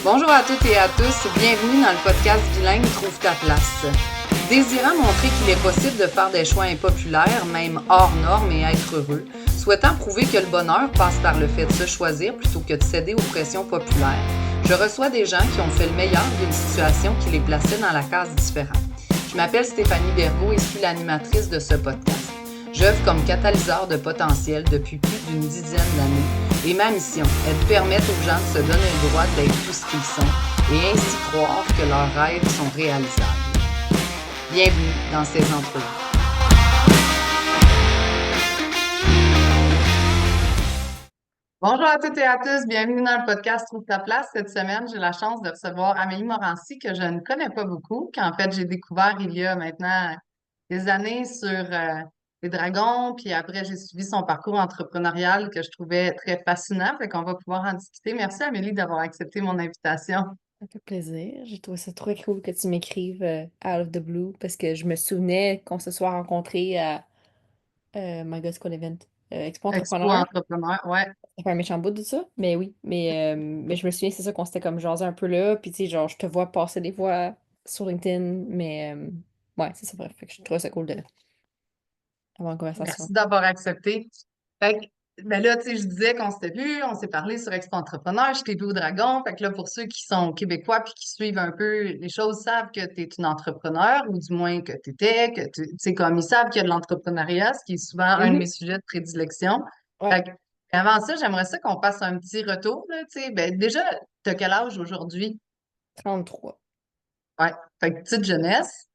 Bonjour à toutes et à tous, bienvenue dans le podcast Bilingue Trouve ta place. Désirant montrer qu'il est possible de faire des choix impopulaires, même hors normes et être heureux, souhaitant prouver que le bonheur passe par le fait de se choisir plutôt que de céder aux pressions populaires, je reçois des gens qui ont fait le meilleur d'une situation qui les plaçait dans la case différente. Je m'appelle Stéphanie Bergaud et suis l'animatrice de ce podcast. J'œuvre comme catalyseur de potentiel depuis plus d'une dizaine d'années et ma mission est de permettre aux gens de se donner le droit d'être tout ce qu'ils sont et ainsi croire que leurs rêves sont réalisables. Bienvenue dans ces entrevues. Bonjour à toutes et à tous, bienvenue dans le podcast Trouve ta place. Cette semaine, j'ai la chance de recevoir Amélie Morancy, que je ne connais pas beaucoup, qu'en fait j'ai découvert il y a maintenant des années sur les dragons, puis après j'ai suivi son parcours entrepreneurial que je trouvais très fascinant, fait qu'on va pouvoir en discuter. Merci Amélie d'avoir accepté mon invitation. Ça fait plaisir. J'ai trouvé ça trop cool que tu m'écrives out of the blue parce que je me souvenais qu'on se soit rencontrés à My God School Event, Expo Expo Entrepreneur. entrepreneur, ouais. Ça fait un méchant bout de ça, mais oui. Mais je me souviens, c'est ça qu'on s'était comme jasé un peu là. Puis tu sais, genre, je te vois passer des fois sur LinkedIn, mais ouais, c'est ça, bref. Fait que je trouve ça cool d'avoir une conversation. Merci d'avoir accepté. Fait que, ben là, tu sais, je disais qu'on s'était vu, on s'est parlé sur Expo Entrepreneur, je t'ai vu au Dragon. Fait que là, pour ceux qui sont québécois puis qui suivent un peu les choses, savent que tu es une entrepreneur, ou du moins que tu étais, que tu sais, comme ils savent qu'il y a de l'entrepreneuriat, ce qui est souvent un de mes Mhm. sujets de prédilection. Ouais, Fait que, avant ça, j'aimerais ça qu'on fasse un petit retour, là, tu sais. Ben, déjà, t'as quel âge aujourd'hui? 33. Ouais. Fait que petite jeunesse.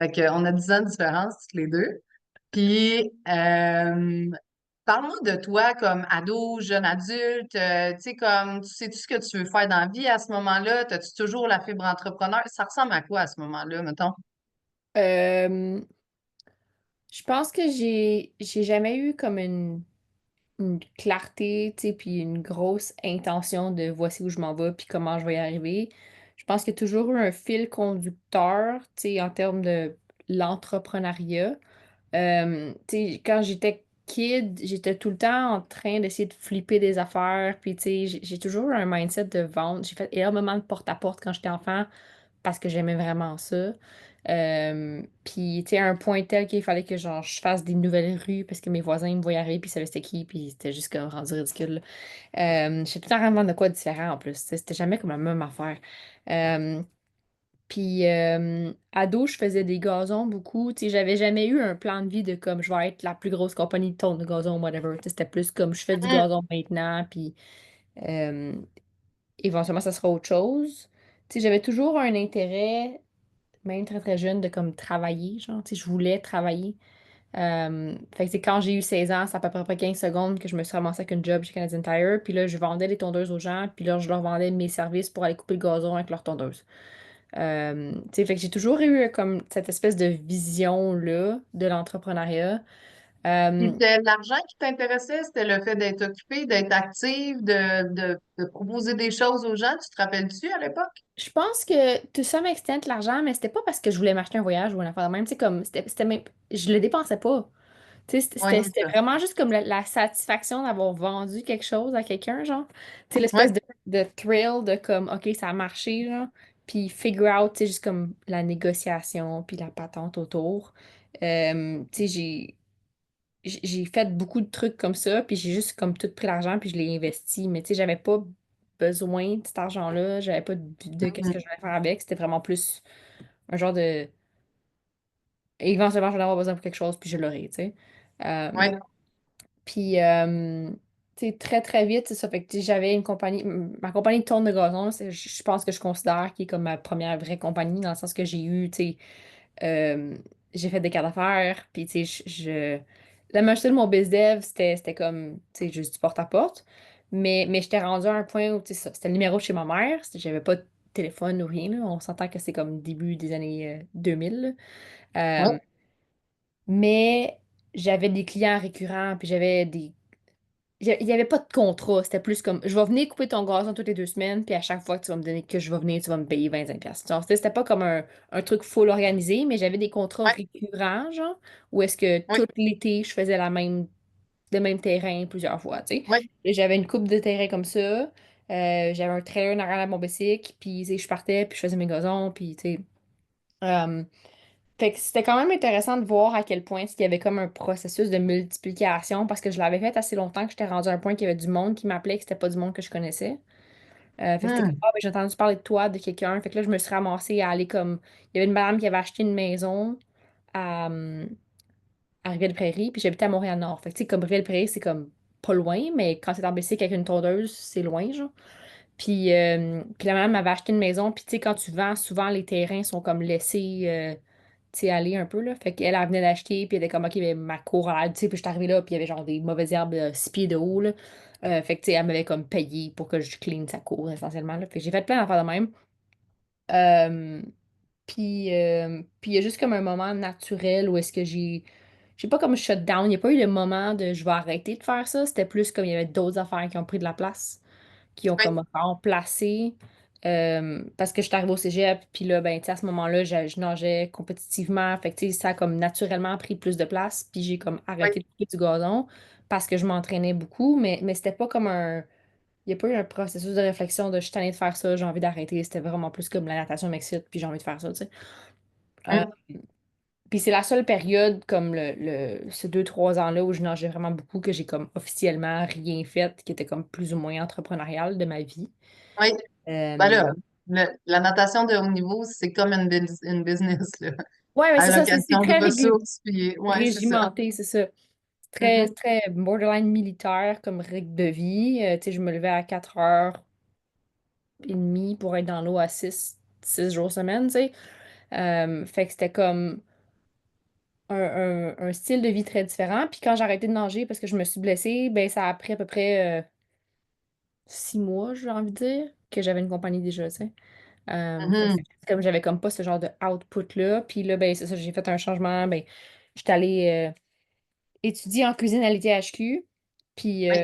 Fait que, on a 10 ans de différence, toutes les deux. Puis, parle-moi de toi comme ado, jeune adulte, tu sais, comme, tu sais-tu ce que tu veux faire dans la vie à ce moment-là? T'as-tu toujours la fibre entrepreneur? Ça ressemble à quoi à ce moment-là, mettons? Euh, je pense que j'ai jamais eu comme une clarté, tu sais, puis une grosse intention de voici où je m'en vais, puis comment je vais y arriver. Je pense qu'il y a toujours eu un fil conducteur, tu sais, en termes de l'entrepreneuriat. Tu sais, quand j'étais kid, j'étais tout le temps en train d'essayer de flipper des affaires, puis tu sais, j'ai toujours eu un mindset de vente. J'ai fait énormément de porte-à-porte quand j'étais enfant parce que j'aimais vraiment ça. Puis, tu sais, à un point tel qu'il fallait que genre, je fasse des nouvelles rues parce que mes voisins ils me voyaient arriver puis ils savaient c'était qui, puis c'était juste comme rendu ridicule. J'étais tout le temps vraiment de quoi différent en plus. Tu sais, c'était jamais comme la même affaire. Euh, puis, ado, je faisais des gazons beaucoup. Tu sais, j'avais jamais eu un plan de vie de comme je vais être la plus grosse compagnie de tonnes de gazon, whatever. Tu sais, c'était plus comme je fais du Hum, gazon maintenant, puis euh, éventuellement, ça sera autre chose. Tu sais, j'avais toujours un intérêt même très très jeune, de comme travailler, genre, tu sais, je voulais travailler. Fait que c'est quand j'ai eu 16 ans, ça fait à peu près 15 secondes que je me suis ramassée avec un job chez Canadian Tire, puis là, je vendais des tondeuses aux gens, puis là, je leur vendais mes services pour aller couper le gazon avec leur tondeuse. Tu sais, fait que j'ai toujours eu comme cette espèce de vision-là de l'entrepreneuriat. Puis Euh, c'était l'argent qui t'intéressait? C'était le fait d'être occupé, d'être active, de proposer des choses aux gens? Tu te rappelles-tu à l'époque? je pense que tout ça m'extend de l'argent, mais c'était pas parce que je voulais m'acheter un voyage ou une affaire de même, tu sais, comme, c'était même, je le dépensais pas. Tu sais, c'était Oui, c'était- c'est c'était ça. vraiment juste comme la satisfaction d'avoir vendu quelque chose à quelqu'un, genre. Tu sais, Oui, l'espèce de thrill de comme, OK, ça a marché, genre. Puis figure out, tu sais, juste comme la négociation, puis la patente autour. Tu sais, j'ai fait beaucoup de trucs comme ça, puis j'ai juste comme tout pris l'argent, puis je l'ai investi. Mais tu sais, j'avais pas besoin de cet argent-là, j'avais pas de qu'est-ce que je voulais faire avec. C'était vraiment plus un genre de. Éventuellement, je vais en avoir besoin pour quelque chose, puis je l'aurai, tu sais. oui, Puis, tu sais, très, très vite, c'est ça. Fait que tu sais, j'avais une compagnie, ma compagnie de tourne de gazon, je pense que je considère qui est comme ma première vraie compagnie, dans le sens que j'ai eu, tu sais, euh, j'ai fait des cartes d'affaires, puis tu sais, la majorité de mon biz dev, c'était comme, tu sais, juste du porte-à-porte. Mais j'étais rendue à un point où, tu sais, c'était le numéro de chez ma mère, j'avais pas de téléphone ou rien, là. On s'entend que c'est comme début des années 2000, là. oui, Mais j'avais des clients récurrents, puis j'avais des il n'y avait pas de contrat. C'était plus comme je vais venir couper ton gazon toutes les 2 semaines, puis à chaque fois que tu vas me donner que je vais venir, tu vas me payer 25$. Genre, c'était pas comme un truc full organisé, mais j'avais des contrats oui, récurrents, genre, où est-ce que oui, tout l'été, je faisais le même terrain plusieurs fois, tu sais. oui. Et j'avais une coupe de terrain comme ça. J'avais un trailer en arrière de mon bicycle, puis tu sais, je partais, puis je faisais mes gazons, puis tu sais. euh, Fait que c'était quand même intéressant de voir à quel point il y avait comme un processus de multiplication, parce que je l'avais fait assez longtemps que j'étais rendue à un point qu'il y avait du monde qui m'appelait, que c'était pas du monde que je connaissais. Fait que c'était comme, Hmm. ah, ben, j'ai entendu parler de toi, de quelqu'un. Fait que là, je me suis ramassée à aller comme. Il y avait une madame qui avait acheté une maison à, à Rivière-des-Prairies, puis j'habitais à Montréal-Nord. Fait que tu sais, comme Rivière-des-Prairies, c'est comme pas loin, mais quand c'est en bicycle avec une tondeuse, c'est loin, genre. Puis la madame m'avait acheté une maison, puis tu sais, quand tu vends, souvent les terrains sont comme laissés, tu sais, aller un peu, là. Fait qu'elle, elle venait d'acheter, puis elle était comme, OK, ben, ma cour, tu sais, puis je suis arrivée là, puis il y avait genre des mauvaises herbes 6 pieds de haut, là. Fait que, tu sais, elle m'avait comme payé pour que je clean sa cour, essentiellement, là. Fait que j'ai fait plein d'affaires de même. Euh, puis il y a juste comme un moment naturel où est-ce que j'ai pas comme shut down. Il n'y a pas eu le moment de je vais arrêter de faire ça. C'était plus comme il y avait d'autres affaires qui ont pris de la place, qui ont Oui, comme remplacé. Parce que je suis arrivée au cégep, puis là, ben, tu sais, à ce moment-là, je nageais compétitivement. Fait que, tu sais, ça a comme naturellement pris plus de place, puis j'ai comme oui. arrêté de couper du gazon parce que je m'entraînais beaucoup, mais c'était pas comme un. Il n'y a pas eu un processus de réflexion de je suis tannée de faire ça, j'ai envie d'arrêter. C'était vraiment plus comme la natation m'excite, puis j'ai envie de faire ça, tu sais. Euh, Hmm. puis c'est la seule période, comme ces 2, 3 ans-là, où je nageais vraiment beaucoup, que j'ai comme officiellement rien fait, qui était comme plus ou moins entrepreneurial de ma vie. Oui. Ben Euh, là, la natation de haut niveau, c'est comme une business, là. ouais, mais c'est ça, c'est Allocation de très ressources, puis ouais, c'est ça. régimenté, c'est ça. C'est très, Mhm. très borderline militaire comme règle de vie. Tu sais, je me levais à 4h30 pour être dans l'eau à 6 jours semaine, tu sais. Fait que c'était comme un style de vie très différent. Puis quand j'ai arrêté de nager parce que je me suis blessée, ben ça a pris à peu près 6 mois, j'ai envie de dire, que j'avais une compagnie déjà, tu sais. Fait que Mhm. comme j'avais comme pas ce genre de output-là. Puis là, ben c'est ça, j'ai fait un changement. Ben, j'étais allée étudier en cuisine à l'ITHQ. Puis, Oui.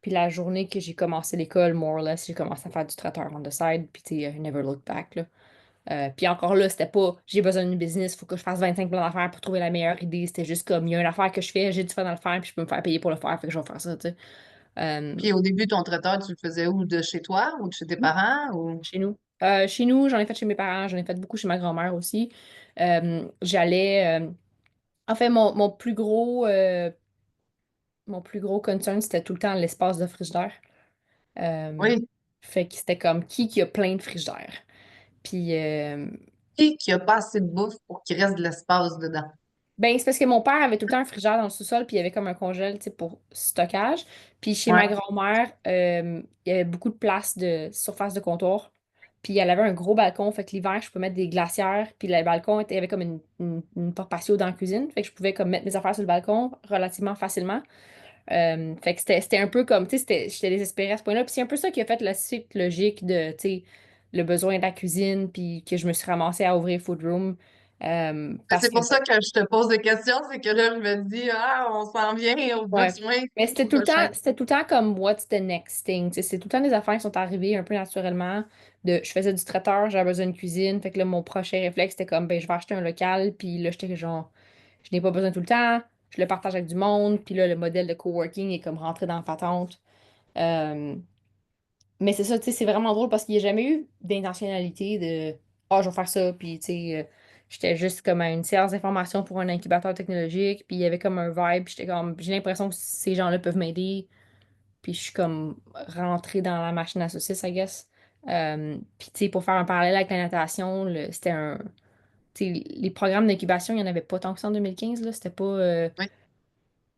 puis la journée que j'ai commencé l'école, more or less, j'ai commencé à faire du traiteur on the side. Puis tu sais, never look back, là. Puis encore là, c'était pas j'ai besoin d'une business, faut que je fasse 25 plans d'affaires pour trouver la meilleure idée. C'était juste comme il y a une affaire que je fais, j'ai du fun à le faire, puis je peux me faire payer pour le faire, fait que je vais faire ça, tu sais. Euh, Puis au début, ton traiteur, tu le faisais où? De chez toi ou de chez tes parents? Ou... Chez nous. Chez nous, j'en ai fait chez mes parents, j'en ai fait beaucoup chez ma grand-mère aussi. J'allais. En fait, mon plus gros concern, c'était tout le temps l'espace de frigidaire. Euh, Oui. Fait que c'était comme qui a plein de frigidaire. Puis, Qui a pas assez de bouffe pour qu'il reste de l'espace dedans? ben, c'est parce que mon père avait tout le temps un frigidaire dans le sous-sol, puis il y avait comme un congèle, tu sais, pour stockage. Puis chez Ouais. ma grand-mère, il y avait beaucoup de place de surface de comptoir. Puis elle avait un gros balcon, fait que l'hiver, je pouvais mettre des glacières. Puis le balcon il y avait comme une porte patio dans la cuisine, fait que je pouvais comme mettre mes affaires sur le balcon relativement facilement. Fait que c'était un peu comme, tu sais, j'étais désespérée à ce point-là. Puis c'est un peu ça qui a fait la suite logique de, tu sais, le besoin de la cuisine, puis que je me suis ramassée à ouvrir Food Room. Parce C'est que pour ça que je te pose des questions, c'est que là, je me dis, ah, on s'en vient aux ouais. besoins Mais c'était tout le temps, prochains. c'était tout le temps comme what's the next thing. Tu sais, c'est tout le temps des affaires qui sont arrivées un peu naturellement. Je faisais du traiteur, j'avais besoin de cuisine. Fait que là, mon prochain réflexe, c'était comme ben je vais acheter un local. Puis là, j'étais genre, je n'ai pas besoin tout le temps. Je le partage avec du monde. Puis là, le modèle de coworking est comme rentré dans la patente. Euh, mais c'est ça, tu sais, c'est vraiment drôle parce qu'il n'y a jamais eu d'intentionnalité de ah, je vais faire ça. Puis tu sais, j'étais juste comme à une séance d'information pour un incubateur technologique. Puis il y avait comme un vibe. Puis j'étais comme, j'ai l'impression que ces gens-là peuvent m'aider. Puis je suis comme rentrée dans la machine à saucisses, I guess. Puis tu sais, pour faire un parallèle avec la natation, c'était un. Tu sais, les programmes d'incubation, il n'y en avait pas tant que ça en 2015, là. C'était pas. Oui.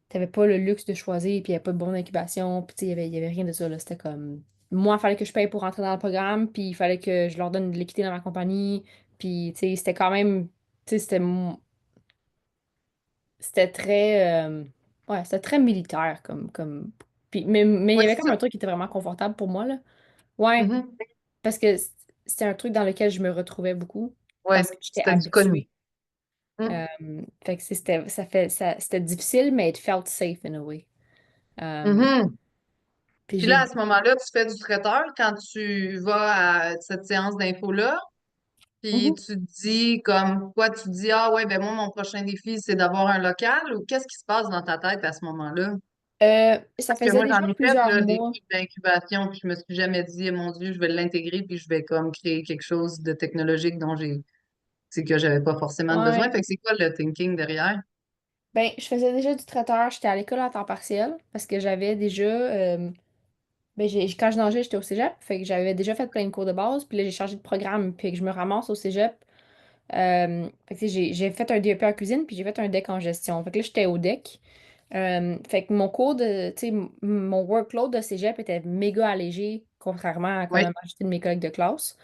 T'avais pas le luxe de choisir, puis il n'y avait pas de bonne incubation, puis tu sais, il y avait rien de ça, là. C'était comme. Moi, il fallait que je paye pour rentrer dans le programme, puis il fallait que je leur donne de l'équité dans ma compagnie. Puis, tu sais, c'était quand même. Tu sais, c'était très. Ouais, c'était très militaire comme. Puis, mais il y Oui, avait c'est comme ça. un truc qui était vraiment confortable pour moi, là. Ouais, Mhm. parce que c'était un truc dans lequel je me retrouvais beaucoup, Ouais, parce que j'étais c'était du connu. habituée. Fait que c'était difficile, mais it felt safe in a way. Euh, Mhm. puis Puis là, j'ai. à ce moment-là, tu fais du traiteur quand tu vas à cette séance d'info-là. Puis Mhm. tu te dis comme quoi, tu te dis, ah ouais, ben moi, mon prochain défi, c'est d'avoir un local ou qu'est-ce qui se passe dans ta tête à ce moment-là? Ça Parce que faisait moi, déjà j'en ai fait, plusieurs là, des mois. trucs d'incubation, puis je me suis jamais dit, eh, mon Dieu, je vais l'intégrer, puis je vais comme créer quelque chose de technologique dont c'est que j'avais pas forcément de besoin. Ouais. Fait que c'est quoi le thinking derrière? Ben, je faisais déjà du traiteur. J'étais à l'école à temps partiel parce que j'avais déjà. Ben, quand je nageais, j'étais au cégep. Fait que j'avais déjà fait plein de cours de base. Puis là, j'ai changé de programme. Puis que je me ramasse au cégep. Fait que, tu sais, j'ai fait un DEP en cuisine. Puis j'ai fait un DEC en gestion. Fait que là, j'étais au DEC. Fait que mon cours de. Tu sais, mon workload de cégep était méga allégé, contrairement à quand Oui. la majorité de mes collègues de classe.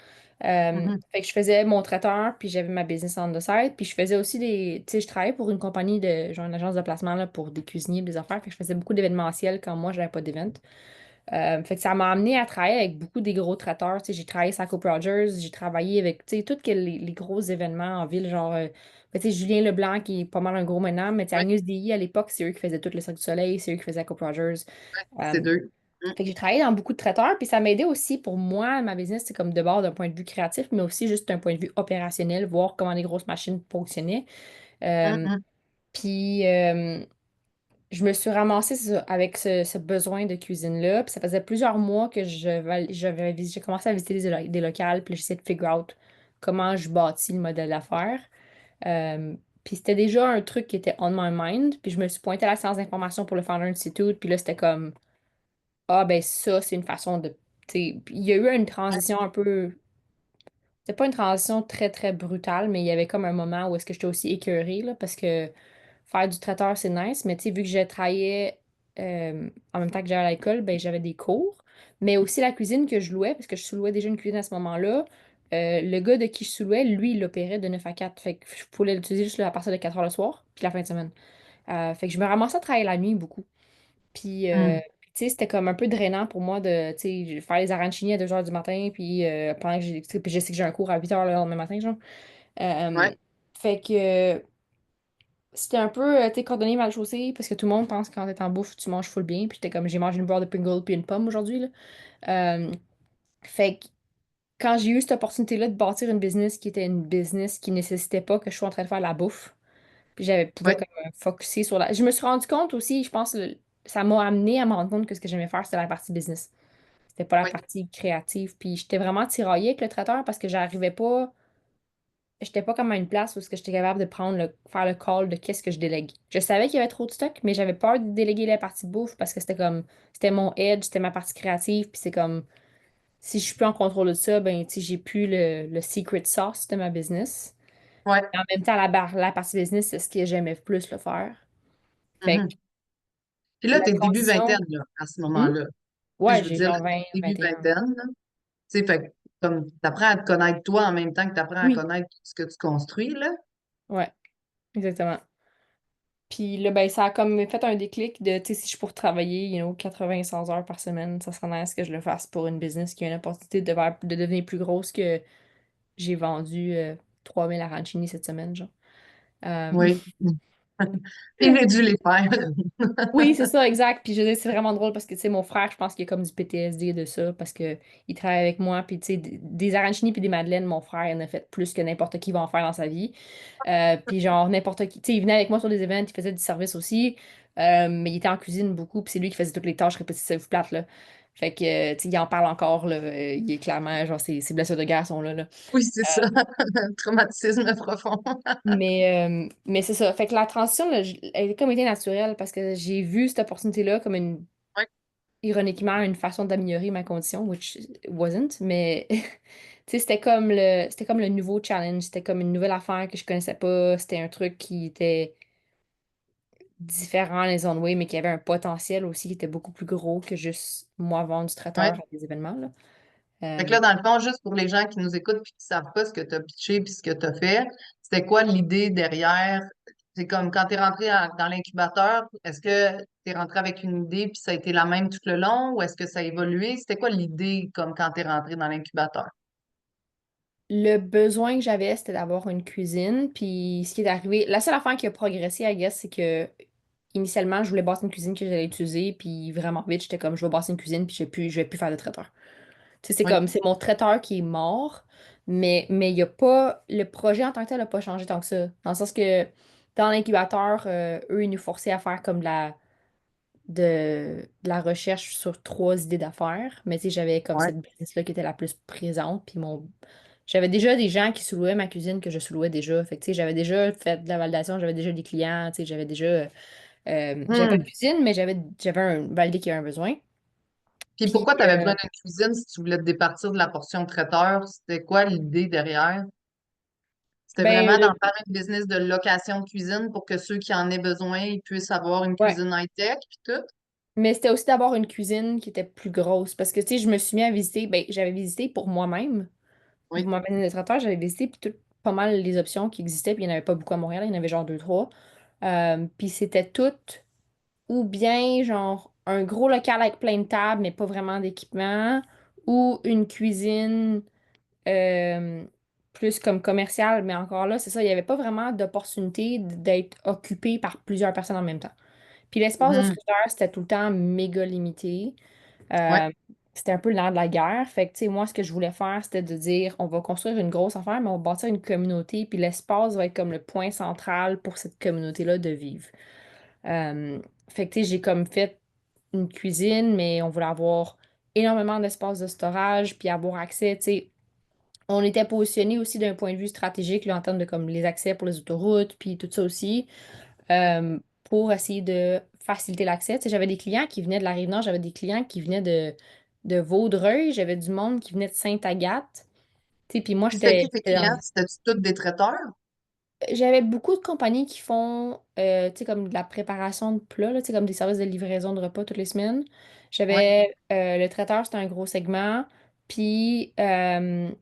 Mhm. Fait que je faisais mon traiteur, puis j'avais ma business on the side, puis je faisais aussi des, tu sais, je travaillais pour une compagnie de, genre une agence de placement là, pour des cuisiniers, des affaires, fait que je faisais beaucoup d'événementiels quand moi, j'avais pas d'event. Fait que ça m'a amené à travailler avec beaucoup des gros traiteurs, tu sais, j'ai travaillé avec Saco Rogers, j'ai travaillé avec, tu sais, tous les gros événements en ville, genre, ben, tu sais, Julien Leblanc, qui est pas mal un gros maintenant, mais tu sais, Oui, Agnès Dei, à l'époque, c'est eux qui faisaient tout le Cirque du Soleil, c'est eux qui faisaient Saco Rogers. c'est Euh, deux. Mhm. Fait que j'ai travaillé dans beaucoup de traiteurs, puis ça m'a aidé aussi pour moi, ma business, c'est comme de bord d'un point de vue créatif, mais aussi juste d'un point de vue opérationnel, voir comment les grosses machines fonctionnaient. Euh, Mhm. puis je me suis ramassée avec ce besoin de cuisine-là, puis ça faisait plusieurs mois que j'ai commencé à visiter des locales, puis j'essayais de figure out comment je bâtis le modèle d'affaires. Euh, Puis c'était déjà un truc qui était on my mind, puis je me suis pointée à la séance d'information pour le Founder Institute, puis là, c'était comme ah, ben ça, c'est une façon de. Tu sais, il y a eu une transition un peu. C'était pas une transition très, très brutale, mais il y avait comme un moment où est-ce que j'étais aussi écœurée, là, parce que faire du traiteur, c'est nice, mais tu sais, vu que je travaillais en même temps que j'allais à l'école, ben j'avais des cours, mais aussi la cuisine que je louais, parce que je sous-louais déjà une cuisine à ce moment-là. Le gars de qui je sous-louais, lui, il opérait de 9 à 4. Fait que je pouvais l'utiliser juste à partir de 4 heures le soir, puis la fin de semaine. Fait que je me ramassais à travailler la nuit beaucoup. Puis, Mhm. tu sais, c'était comme un peu drainant pour moi de, tu sais, faire les arancini à 2 heures du matin, puis pendant que tu sais, puis je sais que j'ai un cours à 8 heures le lendemain matin, genre. Ouais, Euh, Fait que c'était un peu, tu sais, cordonnier mal chaussé, parce que tout le monde pense que quand t'es en bouffe, tu manges full bien, puis j'étais comme, j'ai mangé une boîte de Pringles puis une pomme aujourd'hui, là. Euh, Fait que quand j'ai eu cette opportunité-là de bâtir une business qui était une business qui nécessitait pas que je sois en train de faire la bouffe, puis j'avais pouvais ouais, comme focusser sur la. Je me suis rendu compte aussi, je pense, ça m'a amené à me rendre compte que ce que j'aimais faire, c'était la partie business. C'était pas la ouais, partie créative. Puis j'étais vraiment tiraillée avec le traiteur parce que j'arrivais pas. J'étais pas comme à une place où ce que j'étais capable de faire le call de qu'est-ce que je délègue. Je savais qu'il y avait trop de stock, mais j'avais peur de déléguer la partie bouffe parce que c'était comme c'était mon edge, c'était ma partie créative, puis c'est comme si je suis plus en contrôle de ça, ben tu sais, j'ai plus le secret sauce de ma business. ouais. En même temps, la partie business, c'est ce que j'aimais plus le faire. Fait que Mhm. Puis là, la t'es début vingtaine, transition. là, à ce Hmm? moment-là. Tu sais, Ouais, je veux j'ai dire, genre 20, début 21. vingtaine, là. Tu sais, fait que, comme, t'apprends à te connaître toi en même temps que t'apprends à Oui. connaître tout ce que tu construis, là. Ouais, exactement. Puis là, ben, ça a comme fait un déclic de, tu sais, si je pour travailler, 80, 100 heures par semaine, ça serait nice que je le fasse pour une business qui a une opportunité de devenir plus grosse que j'ai vendu 3000 arancini cette semaine, genre. Euh, Oui. Il a dû les faire. Oui, c'est ça, exact. Puis je veux dire, c'est vraiment drôle parce que, tu sais, mon frère, je pense qu'il a comme du PTSD de ça parce que il travaille avec moi. Puis, tu sais, des arancini puis des madeleines, mon frère, il en a fait plus que n'importe qui va en faire dans sa vie. Puis, genre, n'importe qui, tu sais, il venait avec moi sur des événements, il faisait du service aussi. Mais il était en cuisine beaucoup. Puis, c'est lui qui faisait toutes les tâches répétitives plates, là. Fait que, tu sais, il en parle encore, là. Il est clairement, genre, ses blessures de guerre sont là, là. Oui, c'est ça. Traumatisme profond. Mais c'est ça. Fait que la transition, là, elle a comme été naturelle parce que j'ai vu cette opportunité-là comme Oui, ironiquement, une façon d'améliorer ma condition, which it wasn't, mais tu sais, c'était comme le nouveau challenge, c'était comme une nouvelle affaire que je connaissais pas, c'était un truc qui était différent les on way, mais qui avait un potentiel aussi qui était beaucoup plus gros que juste moi vendre du oui. traiteur à des événements, là. Fait que Euh, là, dans le fond, juste pour les gens qui nous écoutent et qui ne savent pas ce que tu as pitché puis ce que tu as fait, c'était quoi l'idée derrière? C'est comme quand tu es rentré dans l'incubateur, est-ce que tu es rentré avec une idée puis ça a été la même tout le long ou est-ce que ça a évolué? C'était quoi l'idée comme quand tu es rentré dans l'incubateur? le besoin que j'avais, c'était d'avoir une cuisine, puis ce qui est arrivé, la seule affaire qui a progressé, I guess, c'est que initialement, je voulais bâtir une cuisine que j'allais utiliser, puis vraiment vite, j'étais comme, je vais bâtir une cuisine, puis je vais plus faire de traiteur. Tu sais, c'est Oui, comme, c'est mon traiteur qui est mort, mais il y a pas, le projet en tant que tel n'a pas changé tant que ça. Dans le sens que dans l'incubateur, eux, ils nous forçaient à faire comme de la recherche sur trois idées d'affaires. Mais tu sais, j'avais comme Ouais. cette business-là qui était la plus présente. Puis j'avais déjà des gens qui sous-louaient ma cuisine que je sous-louais déjà. Fait que tu sais, j'avais déjà fait de la validation, j'avais déjà des clients, tu sais, j'avais déjà. J'avais pas de Hmm. cuisine, mais j'avais un validé qu'il y avait un besoin. Puis Puis pourquoi tu avais besoin d'une cuisine si tu voulais te départir de la portion traiteur? C'était quoi l'idée derrière? C'était ben vraiment d'en faire une business de location de cuisine pour que ceux qui en aient besoin, ils puissent avoir une ouais. cuisine high-tech, puis tout? Mais c'était aussi d'avoir une cuisine qui était plus grosse. Parce que, tu sais, je me suis mis à visiter. Ben, j'avais visité pour moi-même. Pour Oui. mon administrateur, j'avais visité puis pas mal les options qui existaient. Puis il n'y en avait pas beaucoup à Montréal. Il y en avait genre deux, trois. Puis c'était tout ou bien genre un gros local avec plein de tables, mais pas vraiment d'équipement. Ou une cuisine euh, plus comme commerciale. Mais encore là, c'est ça. Il n'y avait pas vraiment d'opportunité d'être occupé par plusieurs personnes en même temps. Puis l'espace de Mhm. frigidaire, c'était tout le temps méga limité. Ouais. Euh, C'était un peu le nerf de la guerre. Fait que, tu sais, moi, ce que je voulais faire, c'était de dire, on va construire une grosse affaire, mais on va bâtir une communauté, puis l'espace va être comme le point central pour cette communauté-là de vivre. Euh, Fait que, tu sais, j'ai comme fait une cuisine, mais on voulait avoir énormément d'espace de storage, puis avoir accès, tu sais, on était positionné aussi d'un point de vue stratégique, là, en termes de comme les accès pour les autoroutes, puis tout ça aussi pour essayer de faciliter l'accès. Tu sais, j'avais des clients qui venaient de la Rive-Nord, j'avais des clients qui venaient de Vaudreuil, j'avais du monde qui venait de Sainte-Agathe. Tu sais, puis moi, Puis c'était qui tes j'étais clients? C'était-tu tous des traiteurs? j'avais beaucoup de compagnies qui font, tu sais, comme de la préparation de plats, là, tu sais, comme des services de livraison de repas toutes les semaines. Oui, J'avais le traiteur, c'était un gros segment. Puis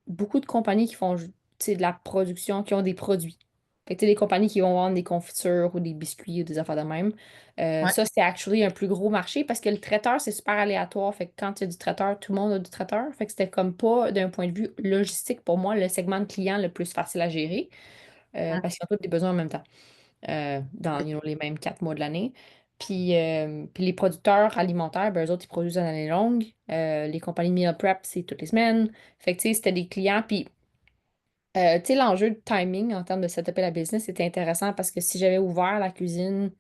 beaucoup de compagnies qui font, tu sais, de la production, qui ont des produits. Fait que, tu sais, des compagnies qui vont vendre des confitures ou des biscuits ou des affaires de même. oui, Ça, c'est actually un plus gros marché parce que le traiteur, c'est super aléatoire. Fait que quand il y a du traiteur, tout le monde a du traiteur. Fait que c'était comme pas, d'un point de vue logistique, pour moi, le segment de client le plus facile à gérer parce qu'ils ont tous des besoins en même temps, dans les mêmes 4 mois de l'année. Puis les producteurs alimentaires, ben, eux autres, ils produisent en année longue. Les compagnies de meal prep, c'est toutes les semaines. Fait que, tu sais, c'était des clients. Puis, tu sais, l'enjeu de timing en termes de setup la business, c'était intéressant parce que si j'avais ouvert la cuisine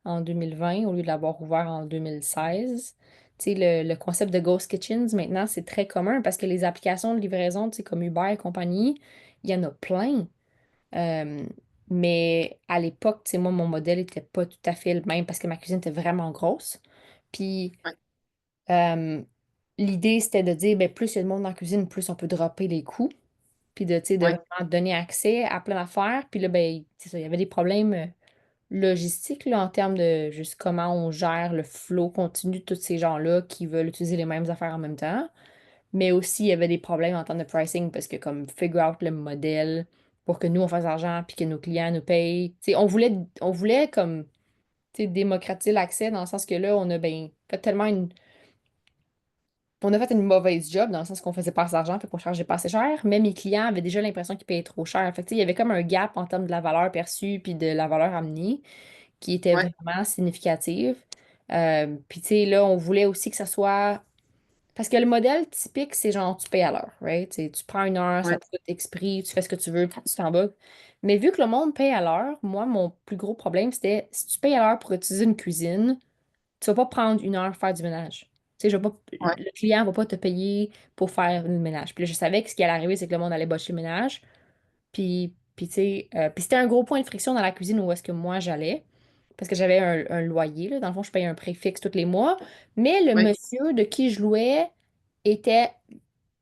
en 2020 au lieu de l'avoir ouvert en 2016, tu sais, le concept de ghost kitchens, maintenant, c'est très commun parce que les applications de livraison, tu sais, comme Uber et compagnie, il y en a plein. Euh, mais à l'époque, tu sais, moi, mon modèle était pas tout à fait le même parce que ma cuisine était vraiment grosse. Puis oui, euh, l'idée, c'était de dire, ben, plus il y a de monde dans la cuisine, plus on peut dropper les coûts. Puis de, tu sais, de oui, vraiment donner accès à plein d'affaires. Puis là, ben, c'est ça, il y avait des problèmes logistiques là, en termes de juste comment on gère le flow continu de tous ces gens-là qui veulent utiliser les mêmes affaires en même temps. Mais aussi, il y avait des problèmes en termes de pricing parce que comme figure out le modèle pour que nous, on fasse de l'argent puis que nos clients nous payent. Tu sais, on voulait comme tu sais, démocratiser l'accès dans le sens que là, on a ben, fait tellement une. On a fait une mauvaise job dans le sens qu'on faisait pas assez d'argent, fait qu'on chargeait pas assez cher, mais mes clients avaient déjà l'impression qu'ils payaient trop cher. Fait que, tu sais, il y avait comme un gap en termes de la valeur perçue puis de la valeur amenée qui était oui, vraiment significative. Puis tu sais, là, on voulait aussi que ça soit parce que le modèle typique, c'est genre tu payes à l'heure, right? Tu prends une heure, oui, ça te coûte X prix, tu fais ce que tu veux, puis tu t'en vas. Mais vu que le monde paye à l'heure, moi, mon plus gros problème, c'était si tu payes à l'heure pour utiliser une cuisine, tu vas pas prendre une heure pour faire du ménage. Tu sais, oui, le client va pas te payer pour faire le ménage. Puis là, je savais que ce qui allait arriver, c'est que le monde allait botcher le ménage. Puis tu sais, puis c'était un gros point de friction dans la cuisine où est-ce que moi j'allais. Parce que j'avais un loyer, là. Dans le fond, je payais un préfixe tous les mois. Mais le oui, monsieur de qui je louais était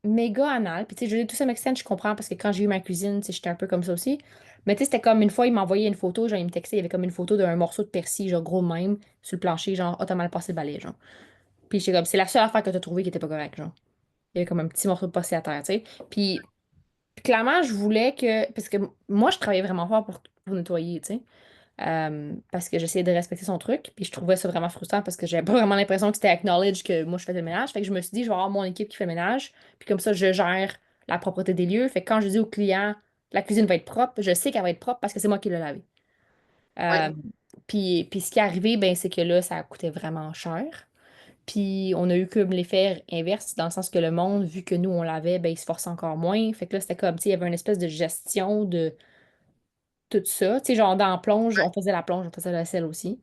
méga anal. Puis tu sais, je dis tout ça m'extend, je comprends parce que quand j'ai eu ma cuisine, tu sais, j'étais un peu comme ça aussi. Mais tu sais, c'était comme une fois, il m'envoyait une photo, genre il me textait, il y avait comme une photo d'un morceau de persil, genre gros même, sur le plancher, genre, oh, t'as mal passé le balai, genre. Puis j'étais comme, c'est la seule affaire que t'as trouvée qui était pas correcte, genre. Il y avait comme un petit morceau de persil à terre, tu sais. Puis clairement, je voulais que. Parce que moi, je travaillais vraiment fort pour nettoyer, tu sais. Parce que j'essayais de respecter son truc. Puis je trouvais ça vraiment frustrant parce que j'avais pas vraiment l'impression que c'était acknowledge que moi je faisais le ménage. Fait que je me suis dit, je vais avoir mon équipe qui fait le ménage. Puis comme ça, je gère la propreté des lieux. Fait que quand je dis au client, la cuisine va être propre, je sais qu'elle va être propre parce que c'est moi qui l'ai lavée. oui, Euh, puis ce qui est arrivé, ben, c'est que là, ça coûtait vraiment cher. Puis on a eu comme l'effet inverse, dans le sens que le monde, vu que nous, on l'avait, ben, il se forçait encore moins. Fait que là, c'était comme, tu sais, il y avait une espèce de gestion de tout ça. Tu sais, genre dans la plonge, on faisait la plonge, on faisait la selle aussi.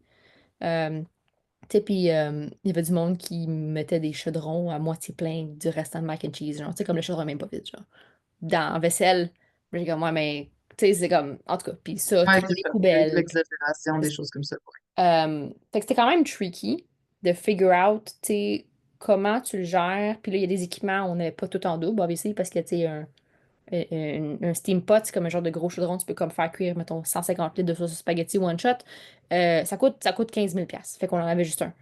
Euh, Tu sais, puis il y avait du monde qui mettait des chaudrons à moitié pleins du restant de mac and cheese, genre, tu sais, comme le chaudron est même pas vide, genre, dans la vaisselle. Puis j'ai comme, ouais, mais, tu sais, c'est comme, en tout cas, puis ça, Ouais, trier c'est les ça. Il y a eu de poubelles. l'exagération, des choses comme ça. Fait que c'était quand même tricky de figure out, tu sais, comment tu le gères. Puis là, il y a des équipements, on n'avait pas tout en double, obviously, parce que, tu sais, un steam pot, c'est comme un genre de gros chaudron, tu peux comme faire cuire, mettons, 150 litres de sauce spaghetti one shot. Ça coûte 15 000 piastres. Fait qu'on en avait juste un.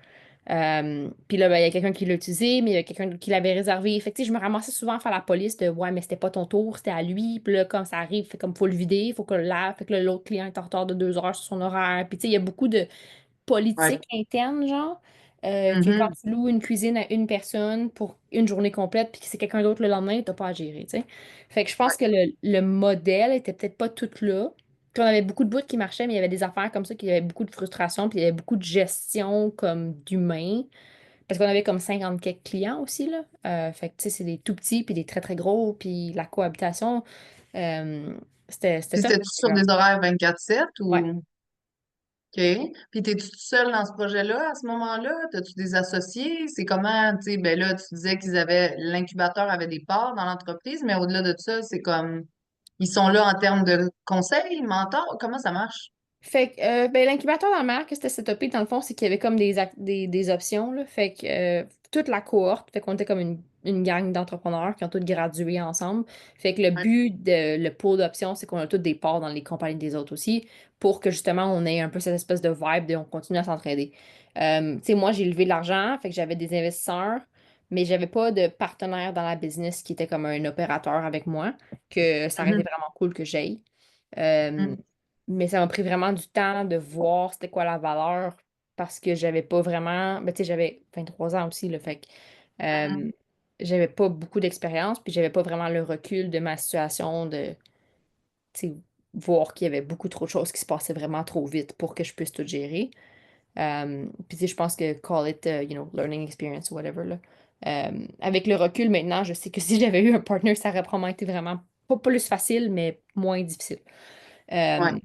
Puis là, ben, il y a quelqu'un qui l'a utilisé, mais il y a quelqu'un d'autre qui l'avait réservé. Fait que, tu sais, je me ramassais souvent à faire la police de ouais, mais c'était pas ton tour, c'était à lui. Puis là, comme ça arrive, fait comme faut le vider, faut qu'on le lave. Fait que là, l'autre client est en retard de 2 heures sur son horaire. Puis tu sais, il y a beaucoup de Ouais. politique interne, genre, que quand Mhm. tu loues une cuisine à une personne pour une journée complète, puis que c'est quelqu'un d'autre le lendemain, t'as pas à gérer, tu sais. Fait que je pense Ouais. que le modèle était peut-être pas tout là. Puis on avait beaucoup de bouts qui marchaient, mais il y avait des affaires comme ça, qui avait beaucoup de frustration, puis il y avait beaucoup de gestion comme d'humains. Parce qu'on avait comme 50 quelques clients aussi, là. Fait que, tu sais, c'est des tout petits, puis des très, très gros, puis la cohabitation, euh, c'était Puis tough. c'était-tu sur des horaires 24/7 Ouais. ou? OK. Puis t'es-tu tout seul dans ce projet-là à ce moment-là? T'as-tu des associés? C'est comment, tu sais, ben là, tu disais qu'ils avaient, l'incubateur avait des parts dans l'entreprise, mais au-delà de ça, c'est comme, ils sont là en termes de conseils, mentors, comment ça marche? Fait que ben, l'incubateur dans la marque, c'était setupé, dans le fond, c'est qu'il y avait comme des options, là. Fait que toute la cohorte, fait qu'on était comme une gang d'entrepreneurs qui ont tous gradué ensemble. Fait que le Ouais. but de le pool d'options, c'est qu'on a tous des parts dans les compagnies des autres aussi, pour que justement on ait un peu cette espèce de vibe de on continue à s'entraider. Tu sais, moi, j'ai levé de l'argent, fait que j'avais des investisseurs, mais j'avais pas de partenaire dans la business qui était comme un opérateur avec moi, que ça aurait été Mhm. vraiment cool que j'aille. Euh, Mhm. mais ça m'a pris vraiment du temps de voir c'était quoi la valeur parce que j'avais pas vraiment. Ben, tu sais, j'avais 23 ans aussi, le fait que Mhm. euh, j'avais pas beaucoup d'expérience, puis j'avais pas vraiment le recul de ma situation de tu sais, voir qu'il y avait beaucoup trop de choses qui se passaient vraiment trop vite pour que je puisse tout gérer. Puis tu sais, je pense que call it, learning experience ou whatever, là. Avec le recul maintenant, je sais que si j'avais eu un partner, ça aurait probablement été vraiment pas plus facile, mais moins difficile. Ouais. Euh,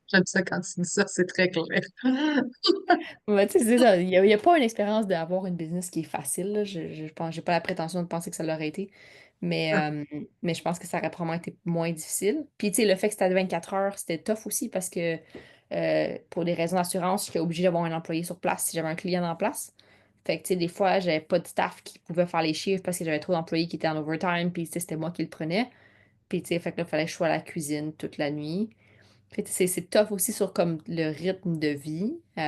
J'aime ça quand tu dis ça, c'est très clair. Ouais, tu sais, c'est ça. Il y a pas une expérience d'avoir une business qui est facile, là. Je pense, j'ai pas la prétention de penser que ça l'aurait été. Mais, mais je pense que ça aurait probablement été moins difficile. Puis, tu sais, le fait que c'était à 24 heures, c'était tough aussi parce que pour des raisons d'assurance, j'étais obligée d'avoir un employé sur place si j'avais un client en place. Fait que, tu sais, des fois, j'avais pas de staff qui pouvait faire les chiffres parce que j'avais trop d'employés qui étaient en overtime. Puis, tu sais, c'était moi qui le prenais. Puis, tu sais, fait que là, il fallait que je sois à la cuisine toute la nuit. Fait que c'est tough aussi sur comme le rythme de vie. Tu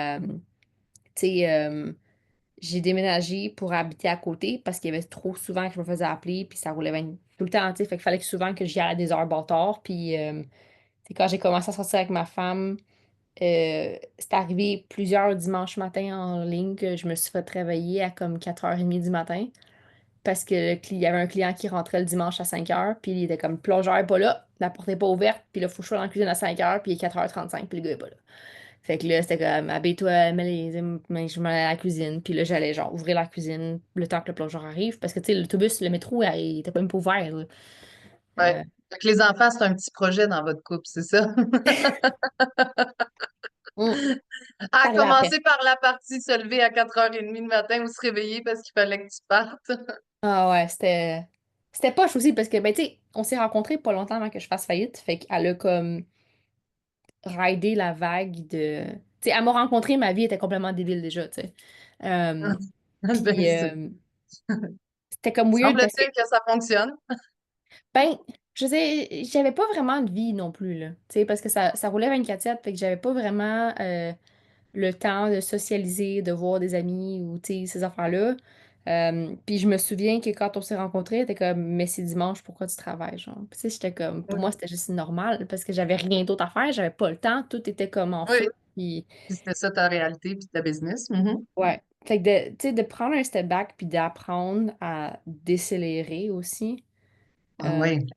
sais, j'ai déménagé pour habiter à côté parce qu'il y avait trop souvent que je me faisais appeler, puis ça roulait tout le temps, tu sais. Fait qu'il fallait que souvent que j'y aille à des heures bâtards. Puis, c'est quand j'ai commencé à sortir avec ma femme, c'est arrivé plusieurs dimanches matins en ligne que je me suis fait réveiller à comme 4h30 du matin parce que il y avait un client qui rentrait le dimanche à 5h, puis il était comme plongeur est pas là, la porte est pas ouverte, puis là, faut que je sois dans la cuisine à 5h, puis il est 4h35, puis le gars est pas là. Fait que là, c'était comme, habille-toi, mais je m'en allais à la cuisine. Puis là, j'allais genre ouvrir la cuisine le temps que le plongeur arrive. Parce que, tu sais, l'autobus, le métro, il était pas même pas ouvert, là. Ouais. Euh, Fait que les enfants, c'est un petit projet dans votre couple, c'est ça? hum, c'est À arrivé après. commencer par la partie se lever à 4h30 le matin ou se réveiller parce qu'il fallait que tu partes. Ah ouais, c'était poche aussi parce que, ben, tu sais, on s'est rencontrés pas longtemps avant que je fasse faillite. Fait qu'elle a comme ridé la vague de. Tu sais, elle m'a rencontré, ma vie était complètement débile déjà, tu sais. Euh, Ben, puis, c'était comme weird parce que semble-t-il que ça fonctionne. ben, je sais, j'avais pas vraiment de vie non plus, là. Tu sais, parce que ça roulait 24/7, fait que j'avais pas vraiment le temps de socialiser, de voir des amis ou, tu sais, ces affaires-là. Puis je me souviens que quand on s'est rencontrés, elle était comme, mais c'est dimanche, pourquoi tu travailles, genre? Puis, tu sais, j'étais comme, pour Oui. moi, c'était juste normal parce que j'avais rien d'autre à faire, j'avais pas le temps, tout était comme en Oui. feu. Puis, Puis c'était ça ta réalité puis ta business. Mhm. ouais. Fait que tu sais, de prendre un step back puis d'apprendre à décélérer aussi. Ah euh, oui.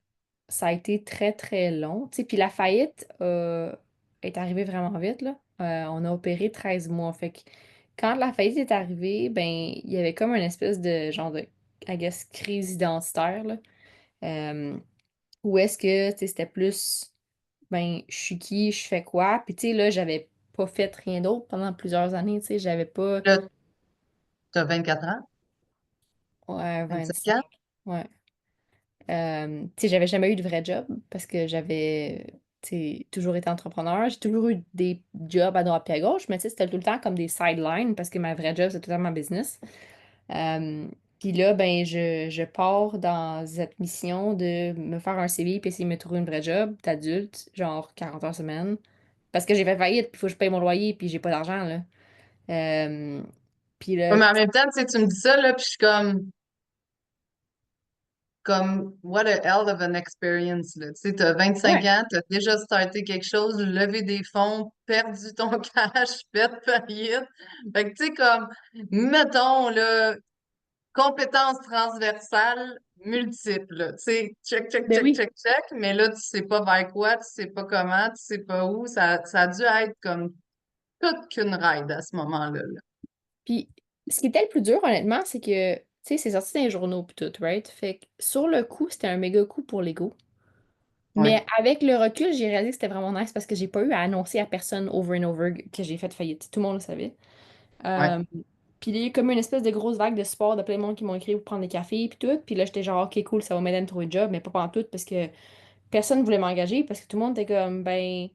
Ça a été très, très long. Tu sais, puis la faillite est arrivée vraiment vite, là. On a opéré 13 mois. Fait que quand la faillite est arrivée, ben, il y avait comme une espèce de genre de, I guess, crise identitaire, là. Euh, Où est-ce que, tu sais, c'était plus, ben, je suis qui, je fais quoi. Puis, tu sais, là, j'avais pas fait rien d'autre pendant plusieurs années, tu sais, j'avais pas, Là, t'as 24 ans, ouais, 25 25, ans? ouais. Tu sais, j'avais jamais eu de vrai job parce que j'avais, tu sais, toujours été entrepreneur. J'ai toujours eu des jobs à droite et à gauche, mais tu sais, c'était tout le temps comme des sidelines parce que ma vraie job, c'est totalement business. Euh, Puis là, ben, je pars dans cette mission de me faire un CV puis essayer de me trouver une vraie job d'adulte, genre 40 heures semaine. Parce que j'ai fait faillite, puis il faut que je paye mon loyer, puis j'ai pas d'argent, là. Euh, Puis Ouais, là, mais en même temps, tu sais, tu me dis ça, là, puis je suis comme, what a hell of an experience, là. Tu sais, t'as 25 ouais. ans, t'as déjà starté quelque chose, levé des fonds, perdu ton cash, fait faillite. Fait que, tu sais, comme, mettons, là, compétences transversales multiples, là. Tu sais, check, check, Ben check, oui. check, check, mais là, tu sais pas vers quoi, tu sais pas comment, tu sais pas où. Ça a dû être comme toute qu'une ride à ce moment-là, là. Puis, ce qui était le plus dur, honnêtement, c'est que, tu sais, c'est sorti dans les journaux pis tout, right? Fait que sur le coup, c'était un méga coup pour l'ego. Ouais, Mais avec le recul, j'ai réalisé que c'était vraiment nice parce que j'ai pas eu à annoncer à personne over and over que j'ai fait faillite. Tout le monde le savait. ouais. Euh, Puis il y a eu comme une espèce de grosse vague de support de plein de monde qui m'ont écrit pour prendre des cafés puis tout. Puis là, j'étais genre, OK, cool, ça va m'aider à me trouver un job, mais pas pendant tout parce que personne voulait m'engager parce que tout le monde était comme, ben,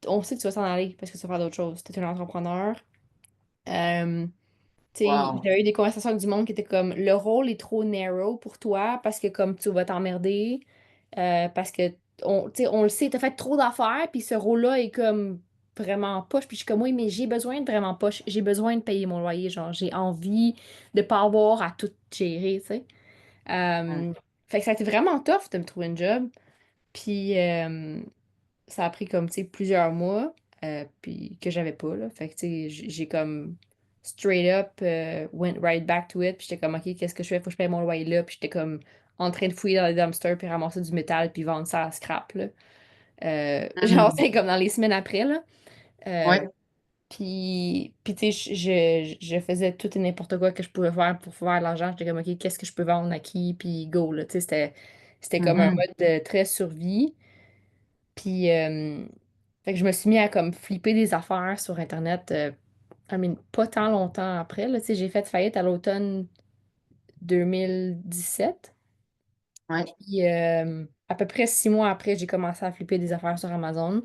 on sait que tu vas s'en aller parce que tu vas faire d'autres choses. T'es un entrepreneur. Euh, Tu sais, Wow. j'avais eu des conversations avec du monde qui étaient comme le rôle est trop narrow pour toi parce que comme tu vas t'emmerder, parce que tu sais, on le sait, t'as fait trop d'affaires, puis ce rôle-là est comme vraiment poche. Puis je suis comme oui, mais j'ai besoin de vraiment poche. J'ai besoin de payer mon loyer. Genre, j'ai envie de pas avoir à tout gérer, tu sais. Ouais. Fait que ça a été vraiment tough de me trouver un job. Puis ça a pris comme, tu sais, plusieurs mois, puis que j'avais pas, là. Fait que, tu sais, j'ai comme straight up went right back to it, puis j'étais comme, OK, qu'est-ce que je fais? Faut que je paye mon loyer là, puis j'étais comme en train de fouiller dans les dumpsters, puis ramasser du métal, puis vendre ça à scrap, là. Genre, Mhm. c'est comme dans les semaines après, là. Euh, Ouais. puis tu sais, je faisais tout et n'importe quoi que je pouvais faire pour faire de l'argent. J'étais comme, OK, qu'est-ce que je peux vendre à qui, puis go, là. Tu sais, c'était comme un Mhm. mode de très survie. Puis, fait que je me suis mis à comme flipper des affaires sur Internet, pas tant longtemps après, là, tu sais, j'ai fait faillite à l'automne 2017. Ouais. Puis, à peu près 6 mois après, j'ai commencé à flipper des affaires sur Amazon.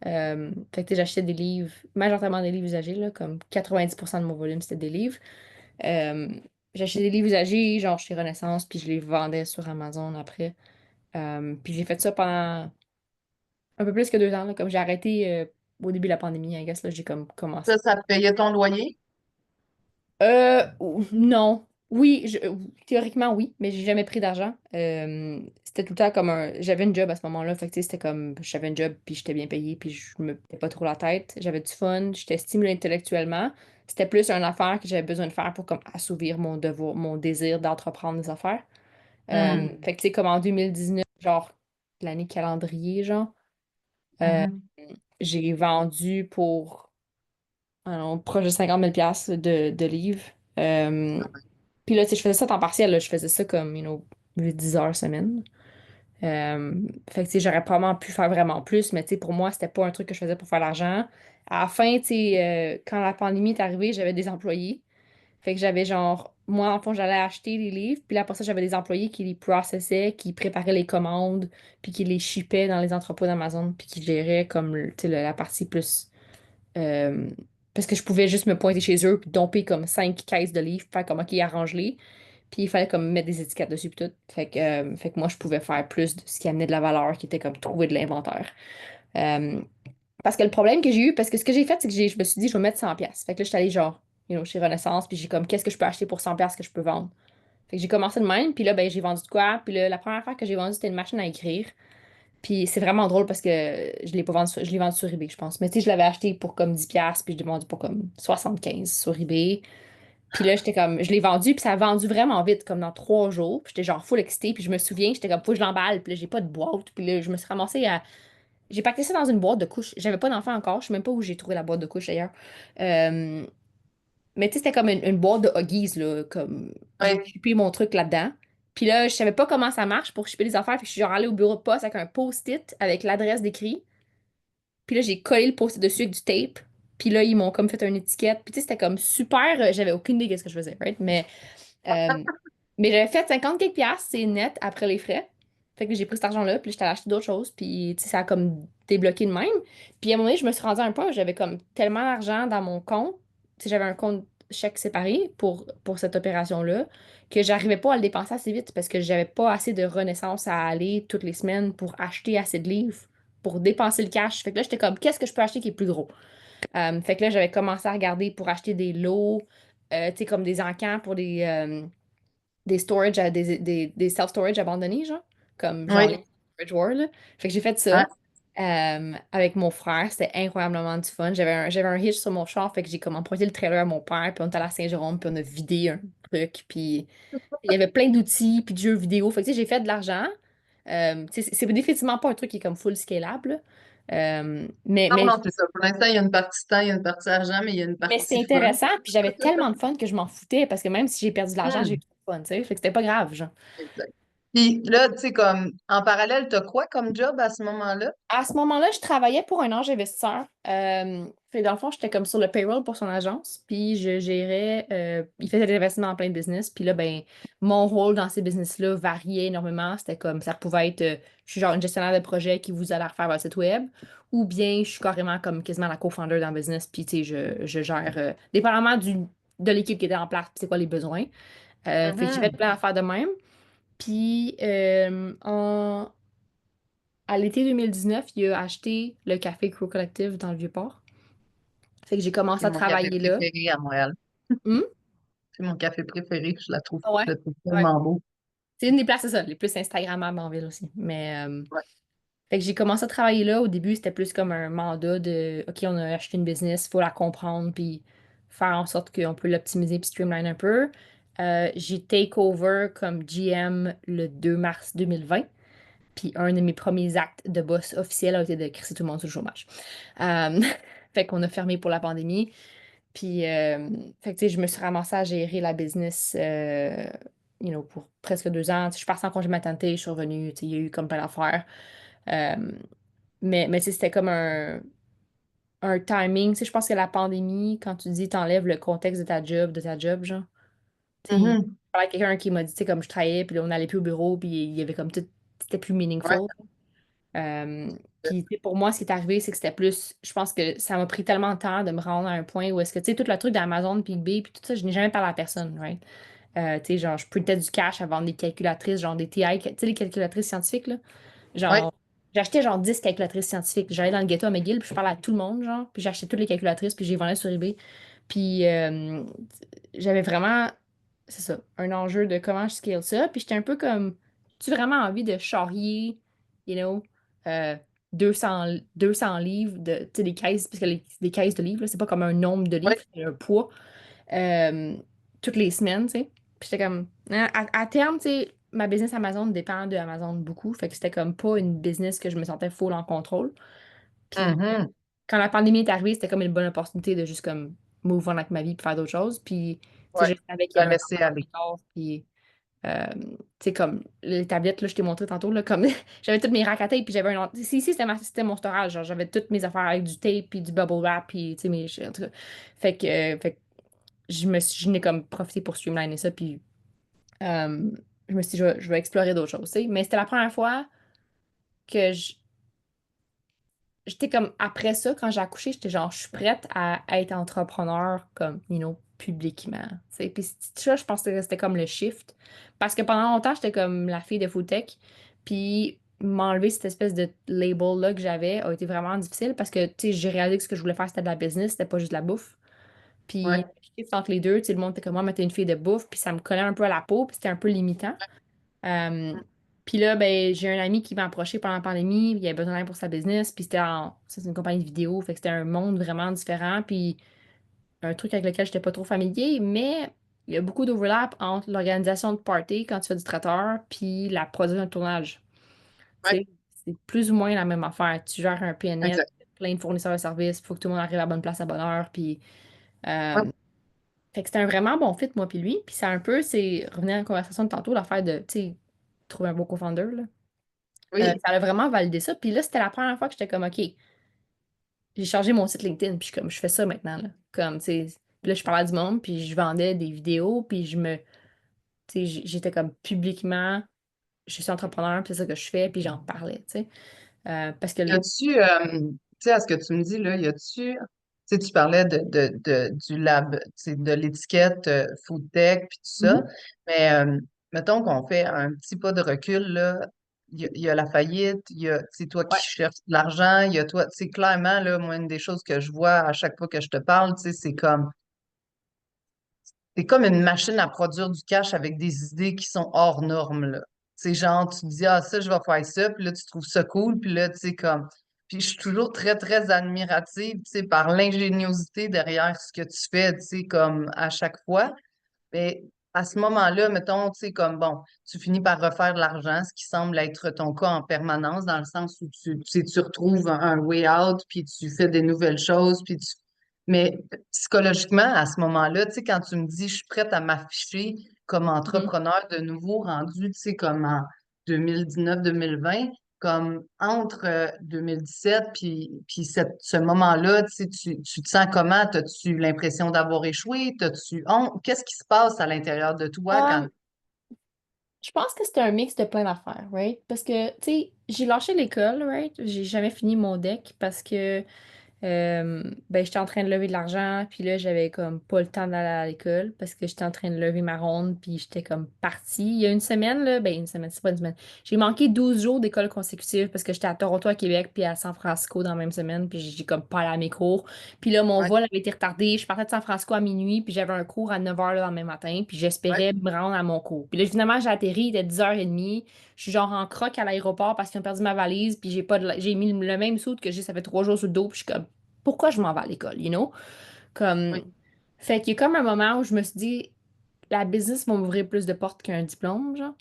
Fait que, tu sais, j'achetais des livres, majoritairement des livres usagés, là, comme 90% de mon volume, c'était des livres. Euh, J'achetais des livres usagés, genre chez Renaissance, puis je les vendais sur Amazon après. Puis j'ai fait ça pendant un peu plus que 2 ans, là, comme j'ai arrêté au début de la pandémie, I guess, là, j'ai comme commencé. Ça te payait ton loyer? Non. Oui, théoriquement oui, mais j'ai jamais pris d'argent. C'était tout le temps comme un. J'avais une job à ce moment-là, fait que tu sais, c'était comme j'avais une job, puis j'étais bien payée, puis je me mettais pas trop la tête. J'avais du fun, j'étais stimulée intellectuellement. C'était plus une affaire que j'avais besoin de faire pour comme assouvir mon devoir, mon désir d'entreprendre des affaires. Mhm. Fait que tu sais, comme en 2019, genre l'année calendrier, genre, euh, Mhm. j'ai vendu pour proche de 50 000 piastres de livres. Euh, Puis là, tu sais, je faisais ça à temps partiel, là. Je faisais ça comme, 10 heures semaine. Fait que, tu sais, j'aurais probablement pu faire vraiment plus, mais tu sais, pour moi, c'était pas un truc que je faisais pour faire l'argent. À la fin, tu sais, quand la pandémie est arrivée, j'avais des employés. Fait que j'avais genre, moi, en fond, j'allais acheter les livres, puis là, après ça, j'avais des employés qui les processaient, qui préparaient les commandes, puis qui les shippaient dans les entrepôts d'Amazon, puis qui géraient comme, tu sais, la partie plus euh, parce que je pouvais juste me pointer chez eux puis domper comme 5 caisses de livres, faire comme OK, arrange-les. Puis il fallait comme mettre des étiquettes dessus puis tout. Fait que moi, je pouvais faire plus de ce qui amenait de la valeur, qui était comme trouver de l'inventaire. Euh, Parce que le problème que j'ai eu, parce que ce que j'ai fait, c'est que je me suis dit, je vais mettre 100 pièces. Fait que là, je suis allée genre, chez Renaissance, puis j'ai comme, qu'est-ce que je peux acheter pour 100 pièces que je peux vendre? Fait que j'ai commencé de même, puis là, ben, j'ai vendu de quoi? Puis là, la première affaire que j'ai vendue, c'était une machine à écrire. Puis c'est vraiment drôle parce que je l'ai pas vendu je l'ai vendu sur eBay, je pense. Mais tu sais, je l'avais acheté pour comme 10 pièces puis je l'ai vendu pour comme 75 sur eBay. Puis là, j'étais comme, je l'ai vendu, puis ça a vendu vraiment vite, comme dans 3 jours. Puis j'étais genre full excitée, puis je me souviens, j'étais comme, faut que je l'emballe, puis là, j'ai pas de boîte. Puis là, je me suis ramassée à. J'ai paqueté ça dans une boîte de couches. J'avais pas d'enfant encore, je sais même pas où j'ai trouvé la boîte de couches d'ailleurs. Euh, mais tu sais, c'était comme une boîte de Huggies, là, comme j'ai Ouais. shippé mon truc là-dedans. Puis là, je savais pas comment ça marche pour shipper les affaires, puis je suis genre allée au bureau de poste avec un post-it avec l'adresse d'écrit. Puis là, j'ai collé le post dessus avec du tape. Puis là, ils m'ont comme fait une étiquette. Puis tu sais, c'était comme super. J'avais aucune idée de ce que je faisais, right? Euh, mais j'avais fait 50 quelques piastres, c'est net après les frais. Fait que j'ai pris cet argent-là, puis j'étais allée acheter d'autres choses, puis tu sais, ça a comme débloqué de même. Puis à un moment donné, je me suis rendue à un point où j'avais comme tellement d'argent dans mon compte, tu sais, j'avais un compte chèque séparé pour cette opération-là, que j'arrivais pas à le dépenser assez vite parce que j'avais pas assez de renaissance à aller toutes les semaines pour acheter assez de livres, pour dépenser le cash. Fait que là, j'étais comme, qu'est-ce que je peux acheter qui est plus gros? Fait que là, j'avais commencé à regarder pour acheter des lots, tu sais, comme des encans pour des storage, des self-storage abandonnés, genre, comme genre les Oui. storage war, là. Fait que j'ai fait Ouais. ça avec mon frère. C'était incroyablement du fun. J'avais un hitch sur mon char, fait que j'ai comme emprunté le trailer à mon père, puis on est allé à Saint-Jérôme, puis on a vidé un truc, puis il y avait plein d'outils, puis de jeux vidéo. Fait que tu sais, j'ai fait de l'argent. Tu sais, c'est définitivement pas un truc qui est comme full scalable, là. Non, Mais non, c'est ça. Pour l'instant, il y a une partie temps, il y a une partie argent, mais il y a une Mais c'était partie fun. intéressant, puis j'avais tellement de fun que je m'en foutais, parce que même si j'ai perdu de l'argent, j'ai eu Hmm. du fun, tu sais. Fait que c'était pas grave, genre. Exact. Puis là, tu sais, comme en parallèle, t'as quoi comme job à ce moment-là? À ce moment-là, je travaillais pour un ange investisseur. Fait que dans le fond, j'étais comme sur le payroll pour son agence, puis je gérais, il faisait des investissements en plein de business, puis là, ben, mon rôle dans ces business-là variait énormément. C'était comme, ça pouvait être, je suis genre une gestionnaire de projet qui vous allez refaire votre site web, ou bien je suis carrément comme quasiment la co-founder dans le business, puis tu sais, je gère, dépendamment de l'équipe qui était en place, puis c'est quoi les besoins. Fait que j'ai fait Mhm. plein d'affaires de même. Puis, à l'été 2019, il a acheté le café Crew Collective dans le Vieux-Port. Fait que j'ai commencé C'est à mon café travailler là. préféré à Montréal. Hmm? C'est mon café préféré. Ouais. Je le trouve Ouais. tellement beau. C'est une des places, c'est ça, les plus Instagrammables en ville aussi. Ouais. Fait que j'ai commencé à travailler là. Au début, c'était plus comme un mandat de OK, on a acheté une business, il faut la comprendre, puis faire en sorte qu'on peut l'optimiser puis streamline un peu. J'ai take over comme GM le 2 mars 2020. Puis un de mes premiers actes de boss officiel a été de crisser tout le monde sur le chômage. Euh, fait qu'on a fermé pour la pandémie. Puis, fait que, tu sais, je me suis ramassée à gérer la business, pour presque 2 ans. Tu sais, je suis partie en congé maternité, je suis revenue, tu sais, il y a eu comme plein d'affaires. Euh, mais tu sais, c'était comme un timing. Tu sais, je pense que la pandémie, quand tu dis t'enlèves le contexte de ta job, genre, tu sais, je Mhm. parlais à quelqu'un qui m'a dit, tu sais, comme je travaillais, puis là, on n'allait plus au bureau, puis il y avait comme tout, c'était plus Ouais. meaningful. Puis, tu sais, pour moi, ce qui est arrivé, c'est que c'était plus. Je pense que ça m'a pris tellement de temps de me rendre à un point où est-ce que, tu sais, tout le truc d'Amazon, puis eBay, puis tout ça, je n'ai jamais parlé à personne, right? Tu sais, genre, je printais du cash à vendre des calculatrices, genre des TI, tu sais, les calculatrices scientifiques, là. Ouais. Genre, j'achetais genre 10 calculatrices scientifiques. J'allais dans le ghetto à McGill, puis je parlais à tout le monde, genre, puis j'achetais toutes les calculatrices, puis je les vendais sur eBay. Puis, j'avais vraiment, c'est ça, un enjeu de comment je scale ça. Puis j'étais un peu comme, tu vraiment envie de charrier, you know, euh, 200 livres de, tu sais, des caisses, parce que des caisses de livres, là, c'est pas comme un nombre de Ouais. livres, c'est un poids, euh, toutes les semaines, tu sais. Puis j'étais comme, hein, à terme, tu sais, ma business Amazon dépend de Amazon beaucoup, fait que c'était comme pas une business que je me sentais full en contrôle. Puis Mhm. quand la pandémie est arrivée, c'était comme une bonne opportunité de juste comme move on avec ma vie puis faire d'autres choses. Puis, tu sais, Ouais. je savais qu'il y La avait un laisser enfant aller. plus tard, puis, tu sais, comme les tablettes, là, je t'ai montré tantôt, là, comme j'avais toutes mes racks à tape, puis j'avais un. Ici, c'était mon storage, genre, j'avais toutes mes affaires avec du tape, puis du bubble wrap, puis, tu sais, en tout cas. Fait que je n'ai comme profité pour streamliner ça, puis euh, je me suis dit, je vais explorer d'autres choses, tu sais. Mais c'était la première fois que j'étais comme après ça, quand j'ai accouché, j'étais genre, je suis prête à être entrepreneur comme, publiquement. Tu sais. Puis ça, je pense que c'était comme le shift. Parce que pendant longtemps, j'étais comme la fille de Foodtech. Puis m'enlever cette espèce de label-là que j'avais a été vraiment difficile parce que, tu sais, j'ai réalisé que ce que je voulais faire, c'était de la business, c'était pas juste de la bouffe. Puis Ouais. le shift entre les deux, tu sais, le monde était comme moi, mais t'es une fille de bouffe, puis ça me collait un peu à la peau, puis c'était un peu limitant. Euh, Puis là, ben, j'ai un ami qui m'a approché pendant la pandémie, il avait besoin d'aide pour sa business, puis c'est une compagnie de vidéo, fait que c'était un monde vraiment différent, puis un truc avec lequel j'étais pas trop familier, mais il y a beaucoup d'overlap entre l'organisation de party quand tu fais du traiteur, puis la production de tournage. Tu Ouais. sais, c'est plus ou moins la même affaire. Tu gères un PNL, Exact. plein de fournisseurs de services, il faut que tout le monde arrive à la bonne place à bonne heure, puis Ouais. euh, fait que c'était un vraiment bon fit, moi puis lui. Puis c'est un peu, c'est revenir à la conversation de tantôt, l'affaire de, tu sais, trouver un beau co-founder, là. Oui. Ça a vraiment validé ça. Puis là, c'était la première fois que j'étais comme, OK, j'ai changé mon site LinkedIn, puis comme je fais ça maintenant, là. Comme, tu sais, puis là, je parlais du monde, puis je vendais des vidéos, puis tu sais, j'étais comme publiquement, je suis entrepreneur, puis c'est ça que je fais, puis j'en parlais, tu sais. Parce que, Y a-tu, tu sais, à ce que tu me dis, là, y a-tu, tu sais, tu parlais du lab, tu sais, de l'étiquette food tech puis tout ça, Mhm. mais mettons qu'on fait un petit pas de recul, là, il y a la faillite, il y a, tu sais, toi qui Ouais. cherches de l'argent, il y a toi, tu sais, clairement, là, moi, une des choses que je vois à chaque fois que je te parle, tu sais, c'est comme une machine à produire du cash avec des idées qui sont hors normes, là. C'est genre, tu te dis, ah, ça, je vais faire ça, puis là, tu trouves ça cool, puis là, tu sais, comme. Puis je suis toujours très, très admirative, tu sais, par l'ingéniosité derrière ce que tu fais, tu sais, comme à chaque fois. Mais à ce moment-là, mettons, tu sais, comme bon, tu finis par refaire de l'argent, ce qui semble être ton cas en permanence, dans le sens où tu sais, tu retrouves un way out, puis tu fais des nouvelles choses, puis tu. Mais psychologiquement, à ce moment-là, tu sais, quand tu me dis je suis prête à m'afficher comme Mhm. entrepreneur de nouveau rendu, tu sais, comme en 2019-2020, comme entre 2017 puis ce moment-là, tu sais, tu te sens comment? As-tu l'impression d'avoir échoué? T'as-tu honte? Qu'est-ce qui se passe à l'intérieur de toi quand. Um, je pense que c'était un mix de plein d'affaires, right? Parce que, tu sais, j'ai lâché l'école, right? J'ai jamais fini mon deck parce que ben, j'étais en train de lever de l'argent, puis là, j'avais comme pas le temps d'aller à l'école parce que j'étais en train de lever ma ronde, puis j'étais comme partie. Il y a une semaine, là, ben une semaine, c'est pas une semaine. J'ai manqué 12 jours d'école consécutive parce que j'étais à Toronto, à Québec, puis à San Francisco dans la même semaine, puis j'ai comme pas allé à mes cours. Puis là, mon Ouais, vol avait été retardé. Je partais de San Francisco à minuit, puis j'avais un cours à 9 h le lendemain matin, puis ouais, j'espérais me rendre à mon cours. Puis là, finalement, j'ai atterri, il était 10 h 30. Je suis genre en croque à l'aéroport parce qu'ils ont perdu ma valise, puis j'ai mis le même soude que j'ai, ça fait 3 jours sur le dos, puis je suis comme pourquoi je m'en vais à l'école, you know? Comme, oui, fait qu'il y a comme un moment où je me suis dit, la business va m'ouvrir plus de portes qu'un diplôme, genre.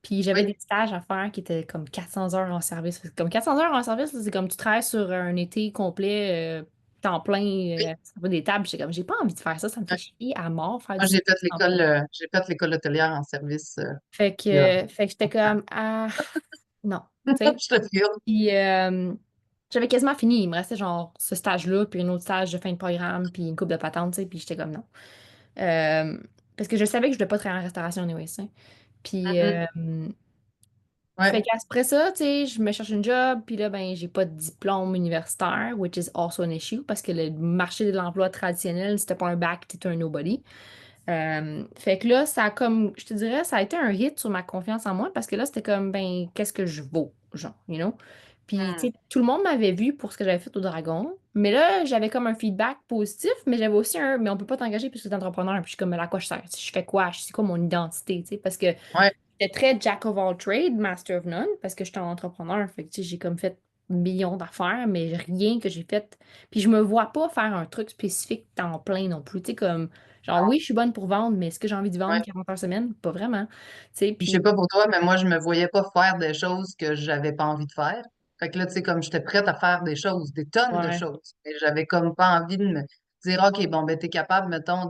Puis j'avais oui, des stages à faire qui étaient comme 400 heures en service. Comme 400 heures en service, là, c'est comme tu travailles sur un été complet, temps plein, oui, ça va des tables. J'étais comme, j'ai pas envie de faire ça, ça me fait ouais. chier à mort faire Moi, du temps plein. j'ai fait l'école hôtelière en service. Il y a Fait que j'étais comme, ah, non, tu sais. Je te file. Puis j'avais quasiment fini. Il me restait genre ce stage-là, puis un autre stage de fin de programme, puis une coupe de patente, tu sais, puis j'étais comme non. Euh, Parce que je savais que je ne devais pas travailler en restauration anyway, tu sais. Puis Mhm. fait Ouais, qu'après ça, tu sais, je me cherche une job, puis là, ben, j'ai pas de diplôme universitaire, which is also an issue, parce que le marché de l'emploi traditionnel, si t'as pas un bac, t'es un nobody. Fait que là, ça a comme, je te dirais, ça a été un hit sur ma confiance en moi parce que là, c'était comme, ben, qu'est-ce que je vaux, genre, you know? Puis, tu hmm, sais, tout le monde m'avait vu pour ce que j'avais fait au Dragon, mais là, j'avais comme un feedback positif, mais j'avais aussi mais on peut pas t'engager puisque t'es entrepreneur. Puis, je suis comme, mais à quoi je sers? Je fais quoi? C'est quoi mon identité, tu sais? Parce que ouais, j'étais très jack of all trades, master of none, parce que j'étais un entrepreneur. Fait que, tu sais, j'ai comme fait millions d'affaires, mais rien que j'ai fait. Puis je me vois pas faire un truc spécifique temps plein non plus. Tu sais, comme, genre, oui, je suis bonne pour vendre, mais est-ce que j'ai envie de vendre ouais. 40 heures semaine? Pas vraiment. Tu sais, Puis je sais puis, pas pour toi, mais moi, je me voyais pas faire des choses que j'avais pas envie de faire. Fait que là, tu sais, comme j'étais prête à faire des choses, des tonnes de ouais, choses. Mais j'avais comme pas envie de me dire, OK, bon, ben, t'es capable, mettons,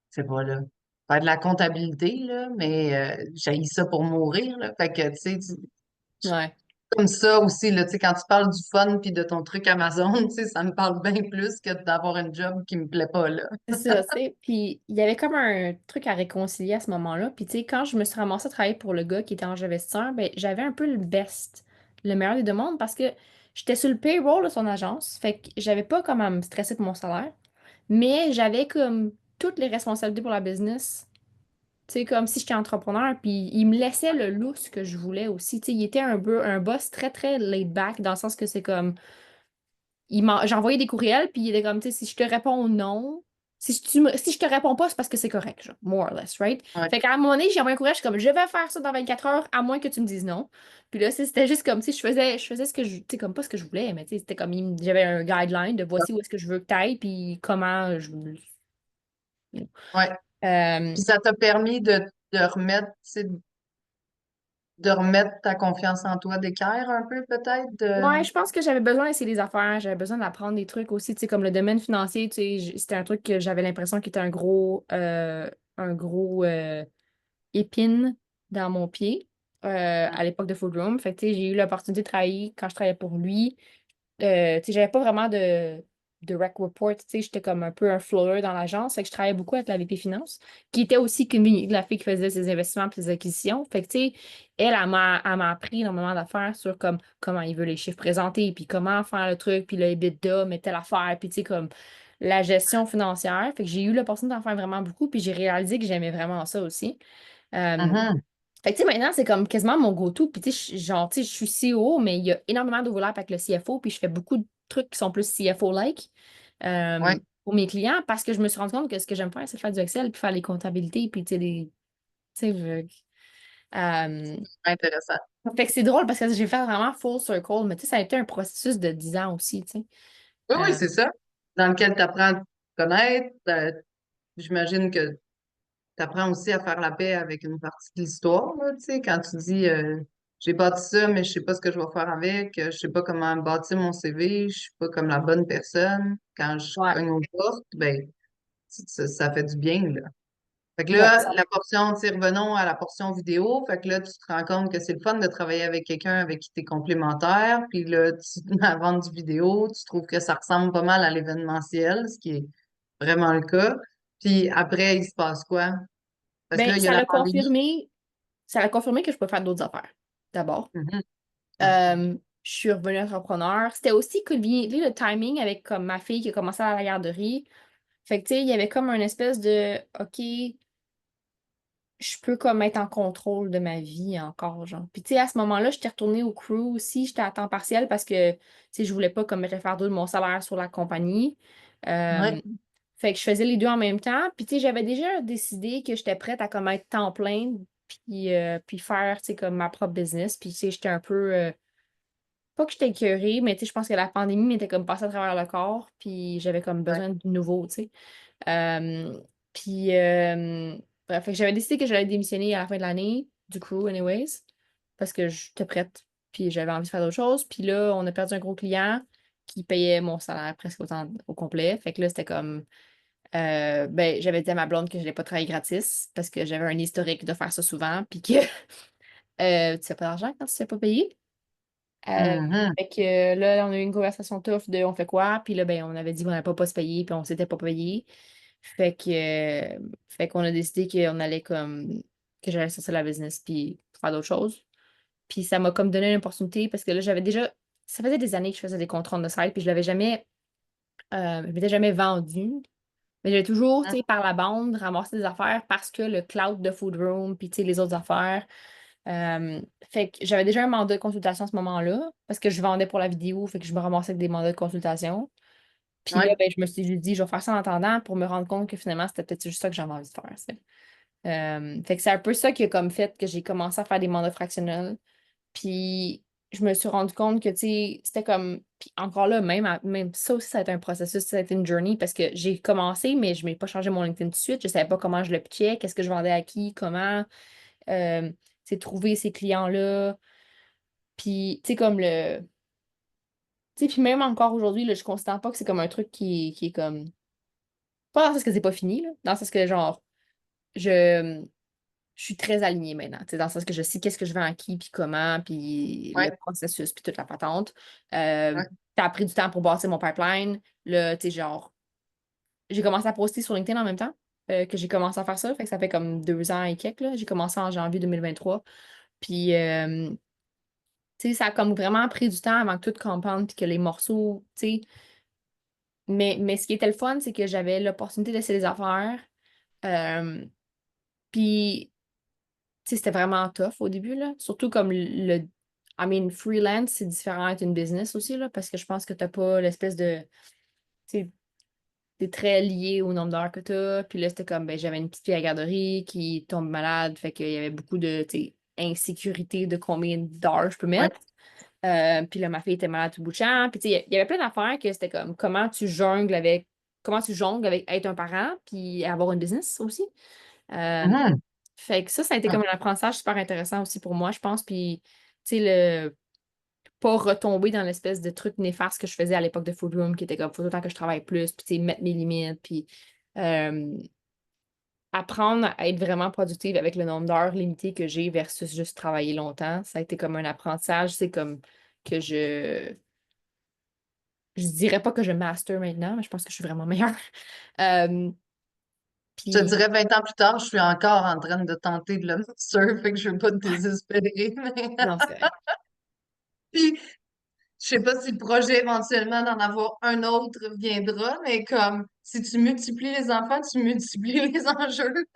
c'est pas là, faire de la comptabilité, là, mais j'ai ça pour mourir, là. Fait que, tu sais, ouais. comme ça aussi, là, tu sais, quand tu parles du fun puis de ton truc Amazon, tu sais, ça me parle bien plus que d'avoir un job qui me plaît pas, là. C'est ça, tu sais. Puis il y avait comme un truc à réconcilier à ce moment-là. Puis tu sais, quand je me suis ramassée à travailler pour le gars qui était ange investisseur, ben j'avais un peu le best, le meilleur des deux mondes parce que j'étais sur le payroll de son agence. Fait que j'avais pas comme à me stresser pour mon salaire, mais j'avais comme toutes les responsabilités pour la business. Tu sais, comme si j'étais entrepreneur, puis il me laissait le lousse que je voulais aussi. Tu sais, il était un boss très, très laid back, dans le sens que c'est comme j'envoyais des courriels, puis il était comme, tu sais, si je te réponds non, si je te réponds pas, c'est parce que c'est correct, genre, more or less, right? Ouais. Fait qu'à un moment donné, j'ai envoyé un courriel, je suis comme, je vais faire ça dans 24 heures, à moins que tu me dises non. Puis là, c'était juste comme, tu sais, je faisais ce que tu sais, comme pas ce que je voulais, mais tu sais, c'était comme, j'avais un guideline de voici où est-ce que je veux que tu ailles, puis comment je. Ouais. Euh, Puis ça t'a permis de remettre, tu sais, de remettre ta confiance en toi d'équerre un peu, peut-être, Ouais, je pense que j'avais besoin d'essayer des affaires, j'avais besoin d'apprendre des trucs aussi, tu sais, comme le domaine financier, tu sais, c'était un truc que j'avais l'impression qu'il était un gros épine dans mon pied à l'époque de Food Room. Fait que, tu sais, j'ai eu l'opportunité de travailler quand je travaillais pour lui. tu sais, j'avais pas vraiment de direct report, tu sais, j'étais comme un peu un floater dans l'agence, fait que je travaillais beaucoup avec la VP Finance, qui était aussi la fille qui faisait ses investissements et ses acquisitions. Fait que, tu sais, elle m'a appris énormément d'affaires sur comme comment il veut les chiffres présentés, puis comment faire le truc, puis le EBITDA, mais telle affaire, puis tu sais, comme la gestion financière. Fait que j'ai eu l'opportunité d'en faire vraiment beaucoup, puis j'ai réalisé que j'aimais vraiment ça aussi. Euh, Mhm. fait que, tu sais, maintenant, c'est comme quasiment mon go-to. Puis, tu sais, genre, tu sais, je suis CEO, mais il y a énormément d'overlap avec le CFO. Puis, je fais beaucoup de trucs qui sont plus CFO-like Ouais, pour mes clients parce que je me suis rendu compte que ce que j'aime faire, c'est faire du Excel, puis faire les comptabilités, puis, tu sais, tu sais, euh, intéressant. fait que c'est drôle parce que j'ai fait vraiment full circle, mais tu sais, ça a été un processus de 10 ans aussi, tu sais. Oui, oui, Euh, c'est ça. Dans lequel tu apprends à te connaître. J'imagine que tu apprends aussi à faire la paix avec une partie de l'histoire, là, tu sais, quand tu dis j'ai bâti ça, mais je sais pas ce que je vais faire avec, je sais pas comment bâtir mon CV, je suis pas comme la bonne personne. Quand je ouais, cogne aux portes, ben, ça fait du bien, là. Fait que ouais, là, la portion, tu sais, revenons à la portion vidéo. Fait que là, tu te rends compte que c'est le fun de travailler avec quelqu'un avec qui tu es complémentaire. Puis là, tu te mets à vendre du vidéo. Tu trouves que ça ressemble pas mal à l'événementiel, ce qui est vraiment le cas. Puis après, il se passe quoi? Parce que ben, là, il y a la pandémie. ça l'a confirmé que je peux faire d'autres affaires, d'abord. Mhm. Ouais. Je suis revenue entrepreneur. C'était aussi convenu le timing avec comme ma fille qui a commencé à la garderie. Fait que, tu sais, il y avait comme une espèce de, OK, je peux comme être en contrôle de ma vie encore, genre. Puis, tu sais, à ce moment-là, j'étais retournée au crew aussi. J'étais à temps partiel parce que, tu sais, je voulais pas comme mettre le fardeau de mon salaire sur la compagnie. Ouais. Euh, Fait que je faisais les deux en même temps. Puis, tu sais, j'avais déjà décidé que j'étais prête à comme être temps plein puis faire, tu sais, comme ma propre business. Puis, tu sais, j'étais un peu... pas que j'étais écœurée, mais tu sais, je pense que la pandémie m'était comme passée à travers le corps, puis j'avais comme Ouais. besoin de nouveau, tu sais. Euh, puis, bref, fait que j'avais décidé que j'allais démissionner à la fin de l'année, du crew, anyways, parce que j'étais prête, puis j'avais envie de faire d'autres choses. Puis là, on a perdu un gros client qui payait mon salaire presque autant au complet. Fait que là, c'était comme, ben, j'avais dit à ma blonde que je n'allais pas travailler gratis, parce que j'avais un historique de faire ça souvent, puis que tu fais pas d'argent quand tu ne sais pas payer. Euh, Mhm. Fait que là, on a eu une conversation tough de on fait quoi, puis là, ben, on avait dit qu'on n'allait pas se payer, puis on s'était pas payé. Fait qu'on a décidé qu'on allait comme, que j'allais sortir la business, puis faire d'autres choses. Puis ça m'a comme donné une opportunité, parce que là, j'avais déjà, ça faisait des années que je faisais des contrats de site, puis je m'étais jamais vendu. Mais j'ai toujours, tu sais, par la bande, ramassé des affaires parce que le cloud de Food Room, puis tu sais, les autres affaires. Euh, Fait que j'avais déjà un mandat de consultation à ce moment-là, parce que je vendais pour la vidéo, fait que je me ramassais avec des mandats de consultation. Puis là, Ouais. ben, je me suis dit, je vais faire ça en attendant pour me rendre compte que finalement, c'était peut-être juste ça que j'avais envie de faire. Tu sais. Fait que c'est un peu ça qui a comme fait que j'ai commencé à faire des mandats fractionnels. Puis je me suis rendu compte que, tu sais, c'était comme. Puis encore là, même ça aussi, ça a été un processus, ça a été une journey parce que j'ai commencé, mais je n'ai pas changé mon LinkedIn tout de suite. Je ne savais pas comment je le pitchais, qu'est-ce que je vendais à qui, comment. Euh, Tu sais, trouver ces clients-là. Puis, tu sais, comme le. Tu sais, puis même encore aujourd'hui, là, je considère pas que c'est comme un truc qui est comme. Pas dans le sens que c'est pas fini, là. Dans le sens que, genre, je, je suis très alignée maintenant. Tu sais, dans le sens que je sais qu'est-ce que je vends à qui, puis comment, puis le Ouais. processus, puis toute la patente. Euh, Ouais. Ça a pris du temps pour bâtir mon pipeline. Là, tu sais, genre, j'ai commencé à poster sur LinkedIn en même temps que j'ai commencé à faire ça. Fait que ça fait comme 2 ans et quelques, là. J'ai commencé en janvier 2023. Puis, tu sais, ça a comme vraiment pris du temps avant que tout compound, puis que les morceaux, tu sais. Mais ce qui était le fun, c'est que j'avais l'opportunité d'essayer des affaires. Euh, Puis, tu sais, c'était vraiment tough au début, là. Surtout comme I mean, freelance, c'est différent d'être une business aussi, là, parce que je pense que t'as pas l'espèce de. Tu sais, t'es très lié au nombre d'heures que t'as. Puis là, c'était comme, ben, j'avais une petite fille à la garderie qui tombe malade, fait qu'il y avait beaucoup de, tu sais, insécurité de combien d'heures je peux Ouais. mettre. Puis là, ma fille était malade tout bout de champ. Puis tu sais, il y avait plein d'affaires que c'était comme comment tu jongles avec être un parent puis avoir une business aussi. Euh, Mhm. Fait que ça a été Ah. comme un apprentissage super intéressant aussi pour moi, je pense. Puis, tu sais, le pas retomber dans l'espèce de truc néfaste que je faisais à l'époque de Food Room, qui était comme, faut tout le temps que je travaille plus, puis, tu sais, mettre mes limites, puis euh, apprendre à être vraiment productive avec le nombre d'heures limitées que j'ai versus juste travailler longtemps. Ça a été comme un apprentissage, c'est comme que je dirais pas que je master maintenant, mais je pense que je suis vraiment meilleure. Euh, Je te puis, dirais 20 ans plus tard, je suis encore en train de tenter de le master, fait que je veux pas te ouais, désespérer. non, c'est correct. Puis, je sais pas si le projet éventuellement d'en avoir un autre viendra, mais comme si tu multiplies les enfants, tu multiplies les enjeux.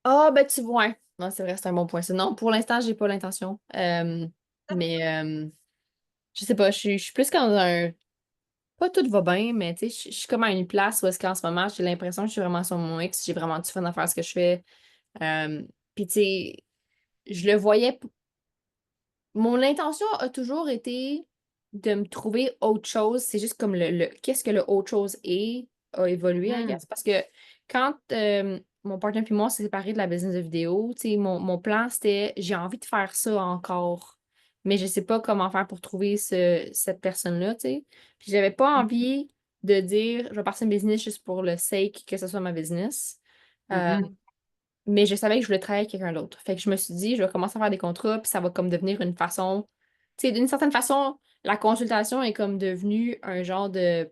Ah, ben tu vois. Ouais. Non, c'est vrai, c'est un bon point. Non, pour l'instant, j'ai pas l'intention. Mais je sais pas, je suis plus dans un. Pas tout va bien, mais tu sais, je suis comme à une place où est-ce qu'en ce moment, j'ai l'impression que je suis vraiment sur mon X, j'ai vraiment du fun à faire ce que je fais. Puis tu sais, je le voyais. Mon intention a toujours été de me trouver autre chose. C'est juste comme qu'est-ce que le autre chose est a évolué, I Hmm. guess. Parce que quand mon partenaire puis moi on s'est séparés de la business de vidéo, tu sais, mon plan c'était j'ai envie de faire ça encore. Mais je sais pas comment faire pour trouver cette personne-là, tu sais. Puis j'avais pas envie de dire je vais partir une business juste pour le sake que ce soit ma business. Euh, Mhm. mais je savais que je voulais travailler avec quelqu'un d'autre. Fait que je me suis dit, je vais commencer à faire des contrats, puis ça va comme devenir une façon. Tu sais, d'une certaine façon, la consultation est comme devenue un genre de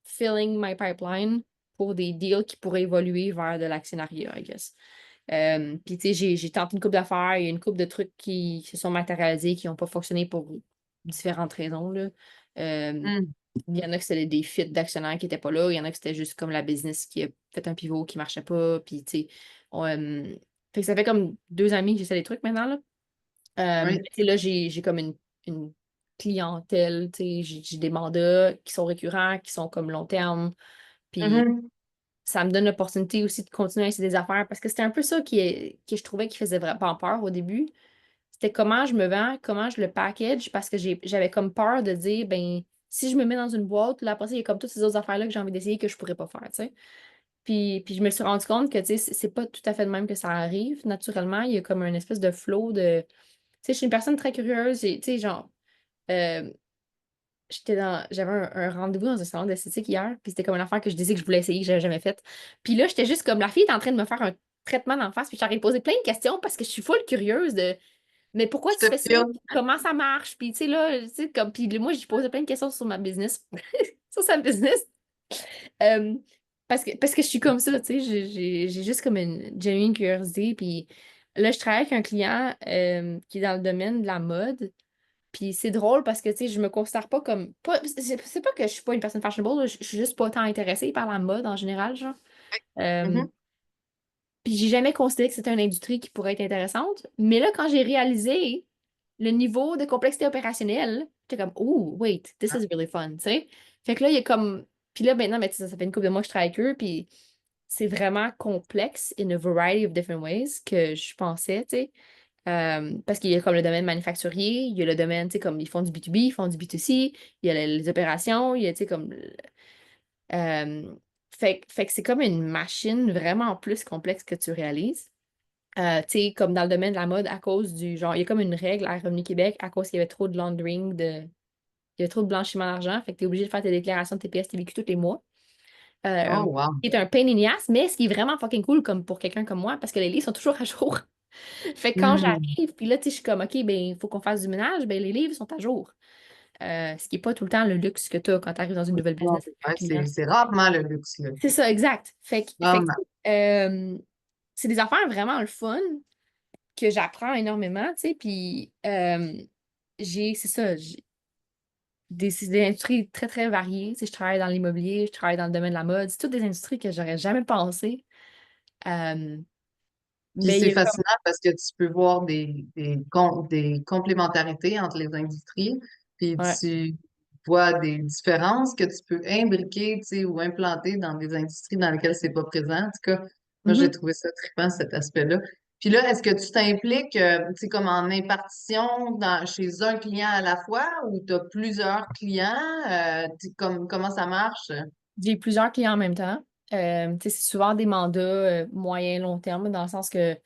filling my pipeline pour des deals qui pourraient évoluer vers de l'actionnariat, I guess. Puis, tu sais, j'ai tenté une coupe d'affaires, il y a une coupe de trucs qui se sont matérialisés, qui n'ont pas fonctionné pour différentes raisons, là. Euh, Hmm. il y en a que c'était des fits d'actionnaires qui n'étaient pas là. Il y en a que c'était juste comme la business qui a fait un pivot qui ne marchait pas. Puis, tu sais, fait que ça fait comme 2 ans et demi que j'essaie des trucs maintenant, là. Oui. Tu sais, là, j'ai comme une clientèle, tu sais, j'ai des mandats qui sont récurrents, qui sont comme long terme. Puis, Mhm. ça me donne l'opportunité aussi de continuer à essayer des affaires parce que c'était un peu ça que je trouvais qui faisait vraiment peur au début. C'était comment je me vends, comment je le package, parce que j'avais comme peur de dire, ben, si je me mets dans une boîte, là, après ça, il y a comme toutes ces autres affaires-là que j'ai envie d'essayer que je pourrais pas faire, tu sais. Puis je me suis rendu compte que, tu sais, c'est pas tout à fait de même que ça arrive. Naturellement, il y a comme un espèce de flow de. Tu sais, je suis une personne très curieuse, et, tu sais, genre, euh, j'avais un rendez-vous dans un salon d'esthétique hier, puis c'était comme une affaire que je disais que je voulais essayer, que j'avais jamais faite. Puis là, j'étais juste comme, la fille est en train de me faire un traitement d'en face, puis j'arrive à poser plein de questions parce que je suis full curieuse de mais pourquoi Je tu te fais ça? file. Comment ça marche? Puis, tu sais, là, tu sais, comme, puis moi, j'ai posé plein de questions sur ma business, sur sa business. Euh, parce que je suis comme ça, tu sais, j'ai juste comme une genuine curiosité. Puis là, je travaille avec un client qui est dans le domaine de la mode. Puis c'est drôle parce que, tu sais, je me considère pas comme. C'est pas que je suis pas une personne fashionable, là, je suis juste pas tant intéressée par la mode en général, genre. Euh, Mhm. puis j'ai jamais considéré que c'était une industrie qui pourrait être intéressante. Mais là, quand j'ai réalisé le niveau de complexité opérationnelle, j'étais comme, oh, wait, this is really fun, tu sais. Fait que là, il y a comme. Puis là, maintenant, mais, tu sais, ça fait une couple de mois que je travaille avec eux, puis c'est vraiment complexe in a variety of different ways que je pensais, tu sais. Parce qu'il y a comme le domaine manufacturier, il y a le domaine, tu sais, comme ils font du B2B, ils font du B2C, il y a les opérations, il y a, tu sais, comme. euh, fait que c'est comme une machine vraiment plus complexe que tu réalises. Tu sais, comme dans le domaine de la mode, à cause du genre, il y a comme une règle à Revenu Québec, à cause qu'il y avait trop de laundering, il y avait trop de blanchiment d'argent, fait que tu es obligé de faire tes déclarations de TPS, TVQ tous les mois. Oh, Euh, wow. qui est un pain in the ass, mais ce qui est vraiment fucking cool comme pour quelqu'un comme moi, parce que les livres sont toujours à jour. Fait que quand Hmm. j'arrive, puis là, tu sais, je suis comme, OK, ben, il faut qu'on fasse du ménage, ben, les livres sont à jour. Ce qui n'est pas tout le temps le luxe que tu as quand tu arrives dans une nouvelle Non, business avec un ouais, client. c'est rarement le luxe, là. C'est ça, exact. Fait que, Rarement. c'est des affaires vraiment le fun que j'apprends énormément, tu sais, puis c'est ça, c'est des industries très, très variées. Tu sais, je travaille dans l'immobilier, je travaille dans le domaine de la mode. C'est toutes des industries que j'aurais jamais pensé. Euh, Puis mais il c'est y a comme. fascinant parce que tu peux voir des complémentarités entre les industries, puis Ouais. tu vois des différences que tu peux imbriquer, tu sais, ou implanter dans des industries dans lesquelles c'est pas présent. En tout cas, moi, j'ai Mhm. trouvé ça trippant, cet aspect-là. Puis là, est-ce que tu t'impliques, tu sais, comme en impartition chez un client à la fois ou tu as plusieurs clients? Comment ça marche? J'ai plusieurs clients en même temps. Tu sais, c'est souvent des mandats moyen, long terme, dans le sens que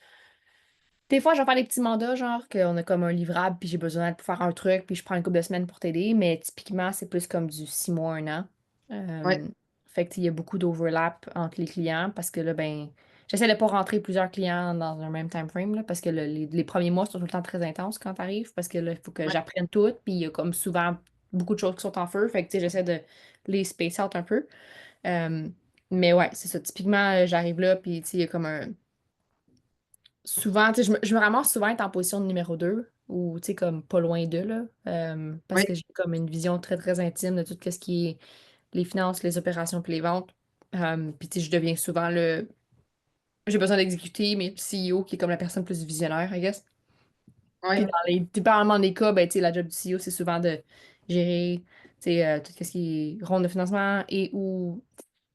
des fois, je vais faire des petits mandats, genre qu'on a comme un livrable, puis j'ai besoin de faire un truc, puis je prends une couple de semaines pour t'aider, mais typiquement, c'est plus comme du 6 mois, un an. Oui, Fait que, il y a beaucoup d'overlap entre les clients parce que là, ben, j'essaie de pas rentrer plusieurs clients dans un même time frame, là, parce que les premiers mois sont tout le temps très intenses quand t'arrives, parce que là, il faut que oui, j'apprenne tout, puis il y a comme souvent beaucoup de choses qui sont en feu. Fait que, tu sais, j'essaie de les space out un peu. Euh, mais ouais, c'est ça. Typiquement, j'arrive là, puis, tu sais, il y a comme un. Souvent, tu sais, je me ramasse souvent être en position de numéro 2 ou, tu sais, comme pas loin d'eux, là. Parce Oui, que j'ai comme une vision très, très intime de tout ce qui est les finances, les opérations puis les ventes. Puis, tu sais, je deviens souvent le. J'ai besoin d'exécuter, mais le CEO qui est comme la personne plus visionnaire, I guess. Puis oui, dans les dépendamment des cas, ben, tu sais, la job du CEO, c'est souvent de gérer tu sais, tout ce qui est ronde de financement et où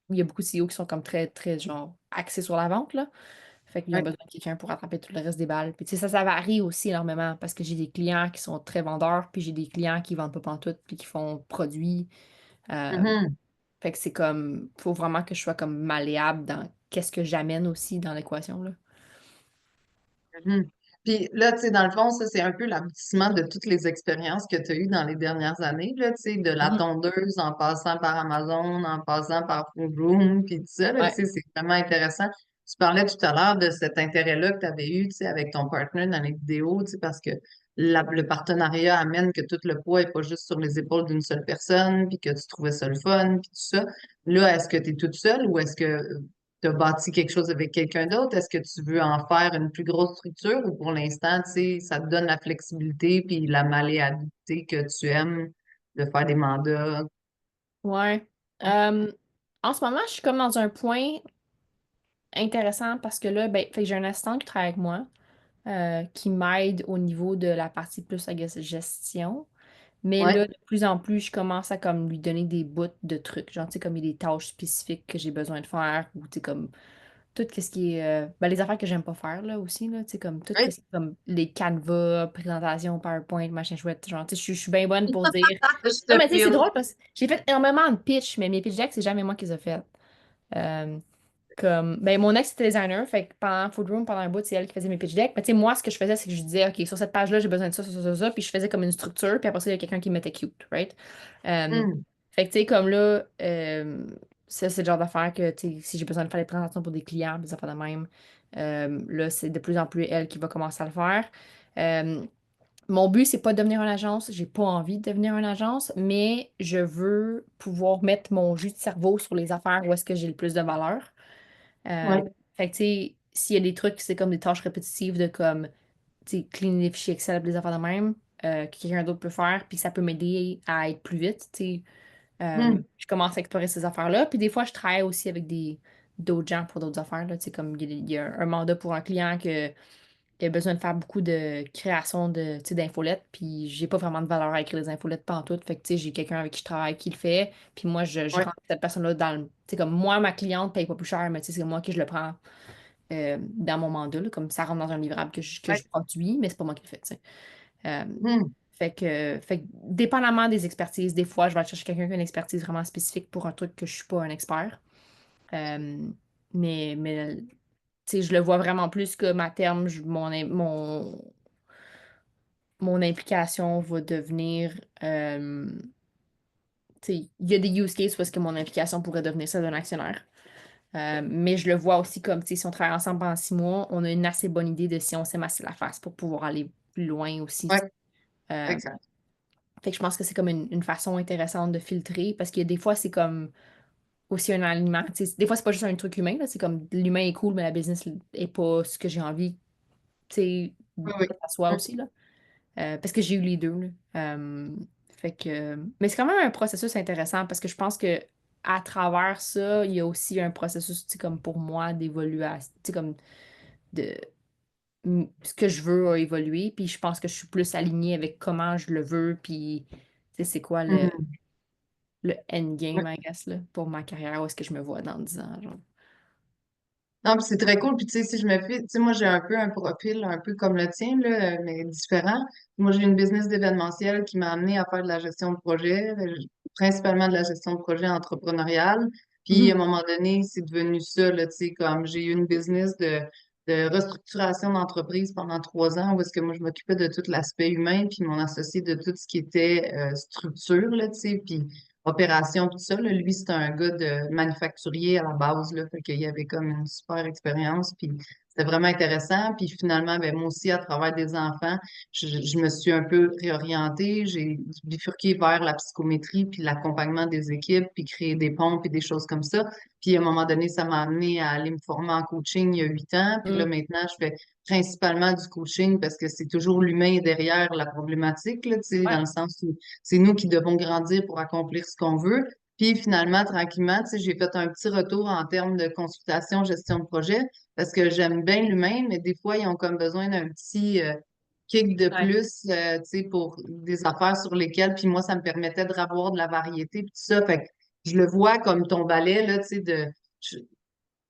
il y a beaucoup de CEO qui sont comme très, très, genre, axés sur la vente, là. Fait qu'ils ont oui. besoin de quelqu'un pour attraper tout le reste des balles. Puis tu sais, ça varie aussi énormément parce que j'ai des clients qui sont très vendeurs, puis j'ai des clients qui vendent pas pantoute, puis qui font produits. Euh, Mhm. fait que c'est comme, faut vraiment que je sois comme malléable dans qu'est-ce que j'amène aussi dans l'équation, là. Mhm. Puis là, tu sais, dans le fond, ça, c'est un peu l'aboutissement de toutes les expériences que tu as eues dans les dernières années, là, tu sais, de la Mhm. tondeuse en passant par Amazon, en passant par Foodroom, puis tout ça, là, tu Ouais. sais, c'est vraiment intéressant. Tu parlais tout à l'heure de cet intérêt-là que tu avais eu, tu sais, avec ton partner dans les vidéos, tu sais, parce que le partenariat amène que tout le poids n'est pas juste sur les épaules d'une seule personne, puis que tu trouvais ça le fun, puis tout ça. Là, est-ce que tu es toute seule ou est-ce que tu as bâti quelque chose avec quelqu'un d'autre? Est-ce que tu veux en faire une plus grosse structure ou pour l'instant, tu sais, ça te donne la flexibilité puis la malléabilité que tu aimes de faire des mandats? Ouais. Euh, En ce moment, je suis comme dans un point intéressant parce que là, ben, fait que j'ai un assistant qui travaille avec moi, qui m'aide au niveau de la partie plus, I guess, gestion. Mais Ouais, là, de plus en plus, je commence à comme lui donner des bouts de trucs. Genre, tu sais, comme il y a des tâches spécifiques que j'ai besoin de faire ou tu sais, comme tout ce qui est. Ben, les affaires que j'aime pas faire là aussi, là. Tu sais, comme tout ce ouais. qui est comme les canevas, présentation, PowerPoint, machin chouette. Genre, tu sais, je suis bien bonne pour dire. Je Non, te mais tu sais, c'est file. drôle parce que j'ai fait énormément de pitch, mais mes pitch decks, c'est jamais moi qui les ai fait. Euh, Comme, ben, mon ex était designer, fait que pendant Food Room, pendant un bout, c'est elle qui faisait mes pitch decks. Mais tu sais, moi, ce que je faisais, c'est que je disais, OK, sur cette page-là, j'ai besoin de ça, ça, ça, ça, ça, puis je faisais comme une structure, puis après ça, il y a quelqu'un qui me mettait cute, right? Euh, Hum, Fait que tu sais, comme là, ça, c'est le genre d'affaire que, tu sais, si j'ai besoin de faire des présentations pour des clients, des affaires de même, là, c'est de plus en plus elle qui va commencer à le faire. Euh, Mon but, c'est pas de devenir une agence. J'ai pas envie de devenir une agence, mais je veux pouvoir mettre mon jus de cerveau sur les affaires où est-ce que j'ai le plus de valeur. Euh, ouais, Fait que, tu sais, s'il y a des trucs, c'est comme des tâches répétitives de comme, tu sais, cleaner les fichiers Excel, des affaires de même, que quelqu'un d'autre peut faire, puis ça peut m'aider à être plus vite, tu sais. hum, Je commence à explorer ces affaires-là. Puis des fois, je travaille aussi avec d'autres gens pour d'autres affaires, là. Tu sais, comme il y a un mandat pour un client qui a besoin de faire beaucoup de création de, tu sais, d'infolettes, puis j'ai pas vraiment de valeur à écrire des infolettes pantoute. Fait que, tu sais, j'ai quelqu'un avec qui je travaille qui le fait, puis moi, je ouais, rentre cette personne-là dans le... Tu sais, comme moi, ma cliente paye pas plus cher, mais tu sais, c'est moi qui je le prends dans mon mandat, là, comme ça rentre dans un livrable que ouais. je produis, mais c'est pas moi qui le fais, tu sais. Euh, Hum, fait que, dépendamment des expertises, des fois, je vais aller chercher quelqu'un qui a une expertise vraiment spécifique pour un truc que je suis pas un expert. Euh, mais tu sais, je le vois vraiment plus comme à terme, mon implication va devenir. Tu sais, il y a des use cases parce que mon implication pourrait devenir celle d'un actionnaire. Mais je le vois aussi comme, tu sais, si on travaille ensemble pendant 6 mois, on a une assez bonne idée de si on s'aime assez la face pour pouvoir aller plus loin aussi. ouais, Euh, exact. Fait que je pense que c'est comme une façon intéressante de filtrer parce que des fois, c'est comme aussi un aliment. Tu sais, des fois, c'est pas juste un truc humain, là, c'est comme l'humain est cool, mais la business est pas ce que j'ai envie, tu sais, Oui, que oui. ça soit Hum, aussi, là. Parce que j'ai eu les deux, là. Fait que... Mais c'est quand même un processus intéressant parce que je pense que à travers ça, il y a aussi un processus, tu sais, comme pour moi, d'évolution, tu sais, comme de... Ce que je veux a évolué, puis je pense que je suis plus alignée avec comment je le veux, puis tu sais, c'est quoi hum. le endgame, I guess, là, pour ma carrière, où est-ce que je me vois dans 10 ans, genre. Non, puis c'est très cool. Puis tu sais, si je me fie, tu sais, moi j'ai un peu un profil un peu comme le tien, là, mais différent. Moi, j'ai une business d'événementiel qui m'a amené à faire de la gestion de projet, principalement de la gestion de projet entrepreneurial. Puis à un Mhm. moment donné, c'est devenu ça, là, tu sais, comme j'ai eu une business de restructuration d'entreprise pendant 3 ans, où est-ce que moi je m'occupais de tout l'aspect humain, puis mon associé de tout ce qui était structure, là, tu sais, puis opération, tout ça. Là. Lui, c'était un gars de manufacturier à la base, là, fait qu'il y avait comme une super expérience, puis c'était vraiment intéressant. Puis finalement, ben, moi aussi, à travers des enfants, je me suis un peu réorientée. J'ai bifurqué vers la psychométrie, puis l'accompagnement des équipes, puis créer des ponts, puis des choses comme ça. Puis à un moment donné, ça m'a amené à aller me former en coaching il y a 8 ans. Puis là, Mm. maintenant, je fais principalement du coaching parce que c'est toujours l'humain derrière la problématique, là, tu sais, dans Ouais, le sens où c'est nous qui devons grandir pour accomplir ce qu'on veut. Puis finalement, tranquillement, tu sais, j'ai fait un petit retour en termes de consultation, gestion de projet, parce que j'aime bien l'humain, mais des fois, ils ont comme besoin d'un petit kick de ouais, plus, tu sais, pour des affaires sur lesquelles, puis moi, ça me permettait de revoir de la variété, puis tout ça. Fait que je le vois comme ton balai, là, tu sais, je-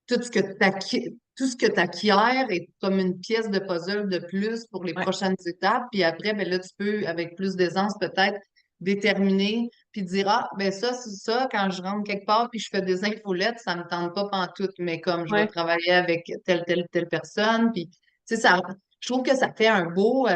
tout ce que tout ce que tu acquiers est comme une pièce de puzzle de plus pour les ouais, prochaines étapes. Puis après, ben là, tu peux, avec plus d'aisance, peut-être déterminer, puis dire, ah, ben ça, c'est ça, quand je rentre quelque part, puis je fais des infolettes, ça me tente pas pantoute, mais comme je vais ouais. travailler avec telle personne, puis, tu sais, ça, je trouve que ça fait un beau,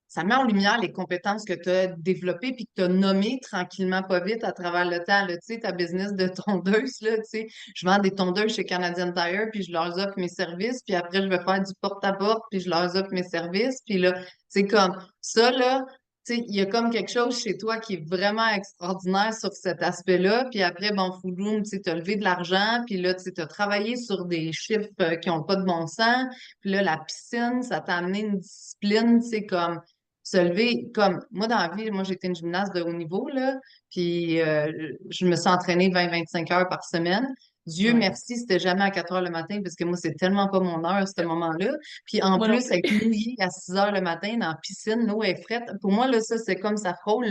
ça met en lumière les compétences que tu as développées puis que tu as nommées tranquillement, pas vite, à travers le temps. Là, tu sais, ta business de tondeuse, là, tu sais, je vends des tondeuses chez Canadian Tire, puis je leur offre mes services, puis après, je vais faire du porte-à-porte, puis je leur offre mes services, puis là, c'est comme ça, là, tu sais, il y a comme quelque chose chez toi qui est vraiment extraordinaire sur cet aspect-là, puis après, bon, Foodroom, tu sais, tu as levé de l'argent, puis là, tu sais, as travaillé sur des chiffres qui n'ont pas de bon sens, puis là, la piscine, ça t'a amené une discipline, tu sais, comme se lever comme moi dans la vie, moi j'étais une gymnaste de haut niveau, là, puis je me suis entraînée 20-25 heures par semaine. Dieu Ouais. merci, c'était jamais à 4 heures le matin parce que moi, c'est tellement pas mon heure, ce moment-là. Puis en Moi non plus, plus. être mouillée à 6 heures le matin dans la piscine, l'eau est frette. Pour moi, là, ça, c'est comme ça frôle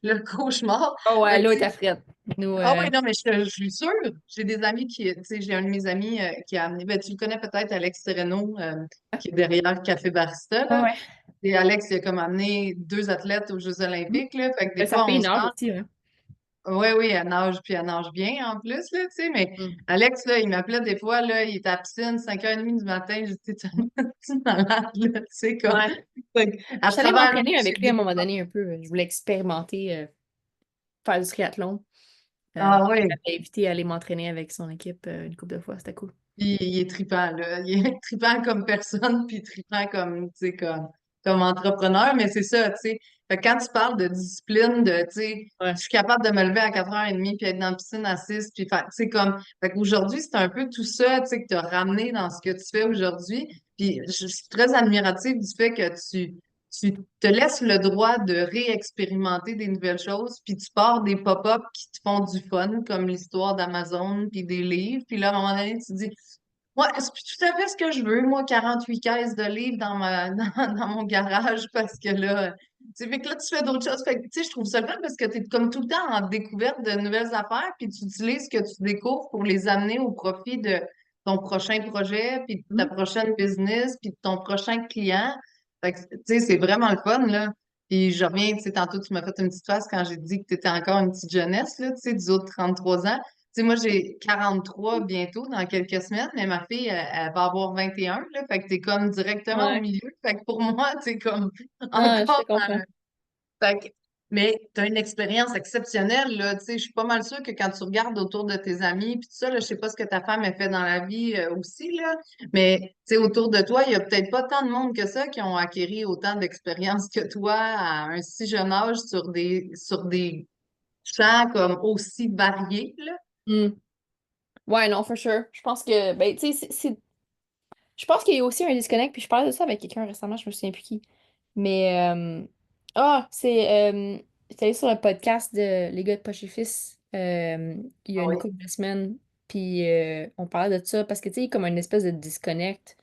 le cauchemar. Oh ouais, Fait que, l'eau tu sais, était frette. Nous, ah oui, non, mais je suis sûre. J'ai des amis qui, tu sais, j'ai un de mes amis qui a amené, ben, tu le connais peut-être, Alex Sereno, qui est derrière Café Barista, ouais, là. ouais. Et Alex, il a comme amené 2 athlètes aux Jeux Mm. olympiques, là. Fait que des Sa fois, fille on se nage parle. aussi, hein. Oui, oui, elle nage, puis elle nage bien en plus, là, tu sais. Mais Mm. Alex, là, il m'appelait des fois, là, il était à la piscine, 5h30 du matin. Je dis, tu malade, là, tu sais, comme. Ouais. Fait que, Je à suis allée travers lui, m'entraîner j'ai avec lui à un moment découvert. donné un peu. Je voulais expérimenter, faire du triathlon. Ah Il oui, m'avait invité à aller m'entraîner avec son équipe une couple de fois. C'était cool. puis il est trippant, là. Il est trippant comme personne, puis trippant comme, tu sais, comme entrepreneur. Mais c'est ça, tu sais. Fait que quand tu parles de discipline, de, tu sais, Ouais. je suis capable de me lever à 4h30 puis être dans la piscine à 6, puis faire, tu sais, comme, fait qu'aujourd'hui, c'est un peu tout ça, tu sais, que tu as ramené dans ce que tu fais aujourd'hui. Puis je suis très admirative du fait que tu te laisses le droit de réexpérimenter des nouvelles choses, puis tu pars des pop-up qui te font du fun, comme l'histoire d'Amazon, puis des livres. Puis là, à un moment donné, tu dis, moi, c'est tout à fait ce que je veux, moi, 48 caisses de livres dans dans mon garage, parce que là, tu sais, fait que là, tu fais d'autres choses. Fait que, tu sais, je trouve ça le fun parce que tu es comme tout le temps en découverte de nouvelles affaires, puis tu utilises ce que tu découvres pour les amener au profit de ton prochain projet, puis de ta Mm. prochaine business, puis de ton prochain client. Fait que, tu sais, c'est vraiment le fun, là. Puis je reviens, tu sais, tantôt, tu m'as fait une petite face quand j'ai dit que tu étais encore une petite jeunesse, là, tu sais, du autres 33 ans. Tu sais, moi, j'ai 43 bientôt, dans quelques semaines, mais ma fille, elle va avoir 21, là, fait que t'es comme directement au Ouais. milieu. Fait que pour moi, t'es comme Ah, je te encore comprends. fait que- mais tu as une expérience exceptionnelle, là. Tu sais, je suis pas mal sûre que quand tu regardes autour de tes amis, puis tout ça, là, je sais pas ce que ta femme a fait dans la vie aussi, là, mais tu sais, autour de toi, il y a peut-être pas tant de monde que ça qui ont acquis autant d'expérience que toi à un si jeune âge sur des champs comme aussi variés, là. Mm. Ouais, non, for sure. Je pense que, ben, tu sais, je pense qu'il y a aussi un disconnect, puis je parlais de ça avec quelqu'un récemment, je me souviens plus qui. Mais, j'étais allée sur le podcast de Les gars de Poche et Fils il y a Ah une oui. couple de semaines, puis on parlait de ça, parce que, tu sais, il y a comme une espèce de disconnect,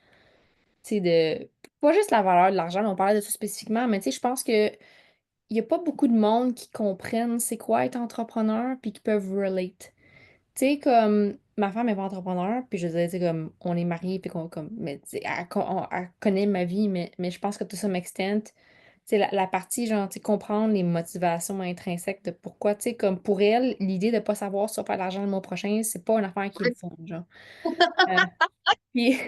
tu sais, pas juste la valeur de l'argent, mais on parlait de ça spécifiquement, mais tu sais, je pense que il y a pas beaucoup de monde qui comprennent c'est quoi être entrepreneur, puis qui peuvent relate. Tu sais, comme ma femme est pas entrepreneur, puis je disais, tu sais, comme on est mariés, puis qu'on, comme, mais tu sais, elle connaît ma vie, mais je pense que tout ça m'extend. Tu sais, la partie, genre, tu sais, comprendre les motivations intrinsèques de pourquoi, tu sais, comme pour elle, l'idée de pas savoir si on va faire de l'argent le mois prochain, c'est pas une affaire qui est le fun, genre. Euh, puis, tu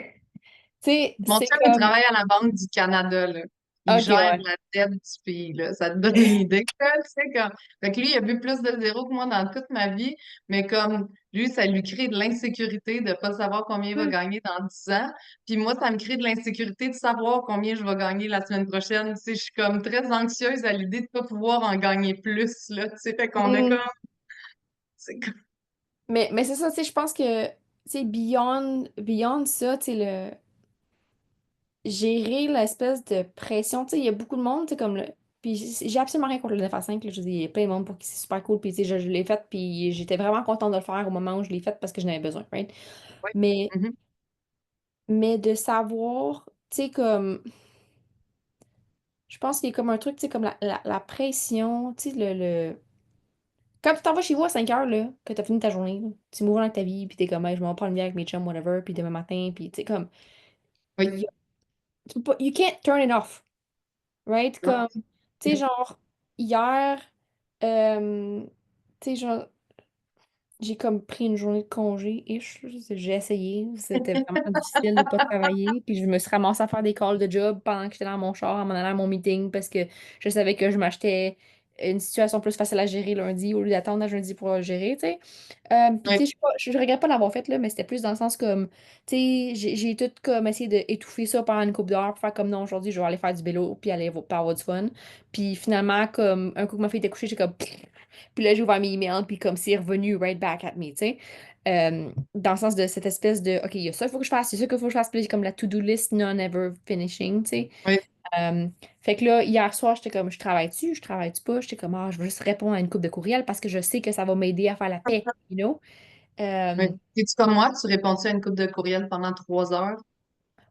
sais, Mon c'est chum, il comme, travaille à la Banque du Canada, là. Il ok, gère ouais. la dette du pays, là. Ça te donne une idée, là, tu sais, comme... Fait que lui, il a vu plus de zéro que moi dans toute ma vie, mais comme, Lui, ça lui crée de l'insécurité de pas savoir combien il va Mm. gagner dans 10 ans. Puis moi, ça me crée de l'insécurité de savoir combien je vais gagner la semaine prochaine. Tu sais, je suis comme très anxieuse à l'idée de pas pouvoir en gagner plus, là. Tu sais, fait qu'on a comme... Mm. c'est comme- Mais c'est ça, tu sais, je pense que, tu sais, beyond ça, tu sais, gérer l'espèce de pression, tu sais, il y a beaucoup de monde, tu sais, comme le... Puis j'ai absolument rien contre le 9 à 5, là, je veux dire, il y a plein de monde pour qui c'est super cool, puis tu sais, je l'ai fait, puis j'étais vraiment contente de le faire au moment où je l'ai fait parce que j'en avais besoin, right? Ouais. Mais, Mhm. mais de savoir, tu sais, comme... Je pense qu'il y a comme un truc, tu sais, comme la pression, tu sais, Quand tu t'en vas chez vous à 5 heures, là, que t'as fini ta journée, là, tu mourras dans ta vie, puis t'es comme, hey, je m'en prends une bière avec mes chums, whatever, puis demain matin, puis tu sais, comme, Oui. tu peux pas, you can't turn it off, right? Non. Comme, tu sais, genre, hier, euh, tu sais, genre, j'ai comme pris une journée de congé, ish. J'ai essayé. C'était vraiment difficile de pas travailler. Puis je me suis ramassée à faire des calls de job pendant que j'étais dans mon char, en m'en allant à mon meeting parce que je savais que je m'achetais une situation plus facile à gérer lundi au lieu d'attendre à jeudi pour le gérer, tu sais. Puis tu sais, Oui. je regrette pas d'avoir fait, là, mais c'était plus dans le sens comme, tu sais, j'ai tout comme essayé d'étouffer ça pendant une couple d'heures pour faire comme non, aujourd'hui, je vais aller faire du vélo puis aller pas avoir du fun. Puis finalement, comme un coup que ma fille était couchée, j'ai comme puis là, j'ai ouvert mes emails, puis comme c'est revenu right back at me, tu sais. Dans le sens de cette espèce de, OK, il y a ça, il faut que je fasse, c'est ça qu'il faut que je fasse, puis là, j'ai comme la to-do list non-ever finishing, tu sais. Oui. Euh, Fait que là, hier soir, j'étais comme, je travaille-tu pas? J'étais comme, ah, je veux juste répondre à une couple de courriels parce que je sais que ça va m'aider à faire la paix, you know? Oui. Euh, Es-tu comme moi, tu réponds-tu à une couple de courriels pendant 3 heures?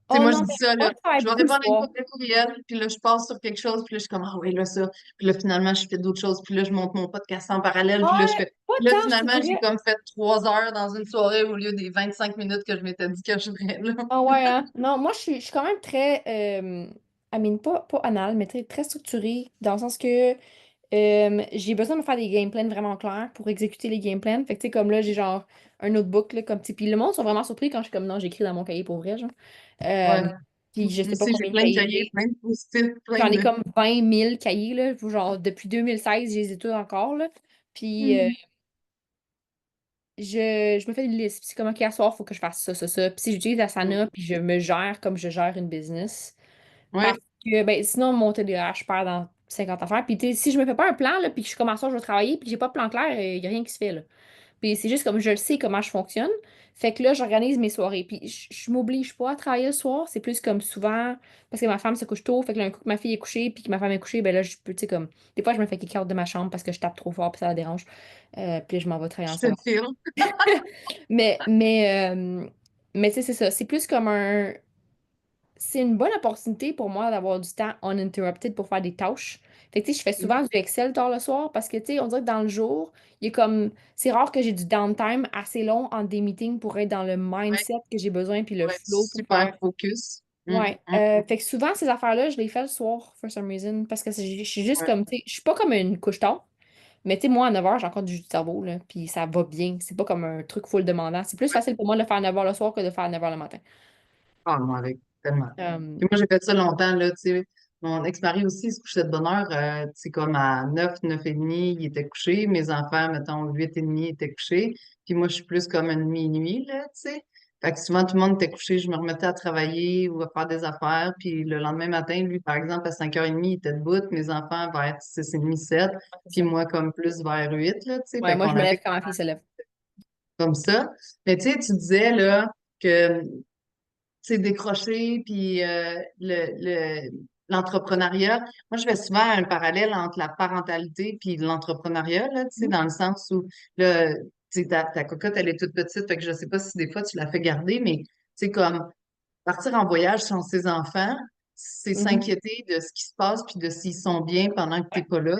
Tu sais, oh moi, je non, dis mais ça, moi, là. je travaille Je vais beaucoup le répondre à une soir. couple de courriels, puis là, je passe sur quelque chose, puis là, je suis comme, ah oui, là, ça. Puis là, finalement, je fais d'autres choses, puis là, je monte mon podcast en parallèle, puis là, je Ouais, fais. pas Puis là, tant, je te finalement, j'ai dirais. comme fait 3 heures dans une soirée au lieu des 25 minutes que je m'étais dit que je ferais, là. Ah ouais, hein? Non, moi, je suis quand même très, pas anal, mais très structurée, dans le sens que j'ai besoin de me faire des game plans vraiment clairs pour exécuter les game plans. Fait que, tu sais, comme là, j'ai genre un notebook, là, comme, tu sais, puis le monde sont vraiment surpris quand je suis comme, non, j'écris dans mon cahier pour vrai, genre. Ouais. Euh, Puis je Moi sais pas aussi, j'ai combien de plein de cahiers cahiers, j'ai. plein de post-it, plein J'en ai de. comme 20 000 cahiers, là, genre, depuis 2016, je les ai tous encore, là. Puis Mhm. je me fais une liste. Puis c'est comme, OK, à soir, il faut que je fasse ça, ça, ça. Puis si j'utilise Asana, puis je me gère comme je gère une business. Parce Ouais. que ben, sinon, mon TDAH, je perds dans 50 affaires. Puis tu sais, si je me fais pas un plan, là, puis que je commence à je vais travailler, puis que j'ai pas de plan clair, il n'y a rien qui se fait. Là. Puis c'est juste comme je le sais comment je fonctionne. Fait que là, j'organise mes soirées. Puis je m'oblige pas à travailler le soir. C'est plus comme souvent, parce que ma femme se couche tôt. Fait que là, un coup que ma fille est couchée, puis que ma femme est couchée, ben là, je peux, tu sais, comme. Des fois, je me fais kick out de ma chambre parce que je tape trop fort, puis ça la dérange. Puis là, je m'en vais travailler en Je te salon. file. Mais, mais, euh, mais tu sais, c'est ça. C'est plus comme un. C'est une bonne opportunité pour moi d'avoir du temps uninterrupted pour faire des tâches. Fait que, tu sais, je fais souvent du Excel tard le soir parce que, tu sais, on dirait que dans le jour, il y a comme... C'est rare que j'ai du downtime assez long entre des meetings pour être dans le Ouais, mindset que j'ai besoin puis le ouais, flow pour faire... super focus. Ouais. Fait que souvent, ces affaires-là, je les fais le soir, for some reason, parce que je suis juste Ouais. comme, tu sais, je suis pas comme une couche-tard, mais tu sais, moi, à 9 heures, j'ai encore du jus de cerveau, là, puis ça va bien. C'est pas comme un truc full demandant. C'est plus facile pour moi de le faire à 9 heures le soir que de le faire à 9 heures le matin. Ah, non, avec tellement. Euh, Puis moi, j'ai fait ça longtemps, là, tu sais. Mon ex-mari aussi, il se couchait de bonne heure, tu sais, comme à 9, 9 et demi, il était couché. Mes enfants, mettons, 8 et demi, étaient couchés. Puis moi, je suis plus comme une minuit, là, tu sais. Fait que souvent, tout le monde était couché, je me remettais à travailler ou à faire des affaires. Puis le lendemain matin, lui, par exemple, à 5h30, il était debout. Mes enfants vers 6h30, 7. c'est Puis ça. moi, comme plus vers 8, là, tu sais. Ouais, Fait moi, qu'on je me lève avait quand ma fille se lève. comme ça. Mais tu sais, tu disais, là, que c'est décrocher, puis l'entrepreneuriat. Moi, je fais souvent un parallèle entre la parentalité puis l'entrepreneuriat, là, tu sais, Mhm. dans le sens où, là, tu sais, ta cocotte, elle est toute petite, fait que je sais pas si des fois tu la fais garder, mais, tu sais, comme partir en voyage sans ses enfants, c'est Mhm. s'inquiéter de ce qui se passe puis de s'ils sont bien pendant que t'es Ouais. pas là.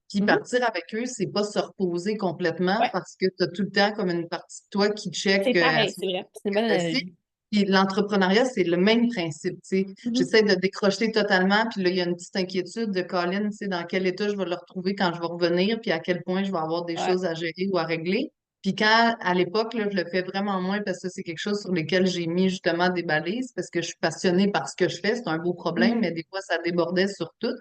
Puis Mhm. partir avec eux, c'est pas se reposer complètement Ouais, parce que tu as tout le temps comme une partie de toi qui check c'est pareil, c'est vrai. C'est une bonne analogie. puis l'entrepreneuriat, c'est le même principe, tu sais. Mhm. J'essaie de décrocher totalement, puis là, il y a une petite inquiétude de Colin, tu sais, dans quel état je vais le retrouver quand je vais revenir, puis à quel point je vais avoir des Ouais. choses à gérer ou à régler. Puis quand, à l'époque, là, je le fais vraiment moins parce que c'est quelque chose sur lequel j'ai mis justement des balises, parce que je suis passionnée par ce que je fais, c'est un beau problème, Mhm. mais des fois, ça débordait sur tout.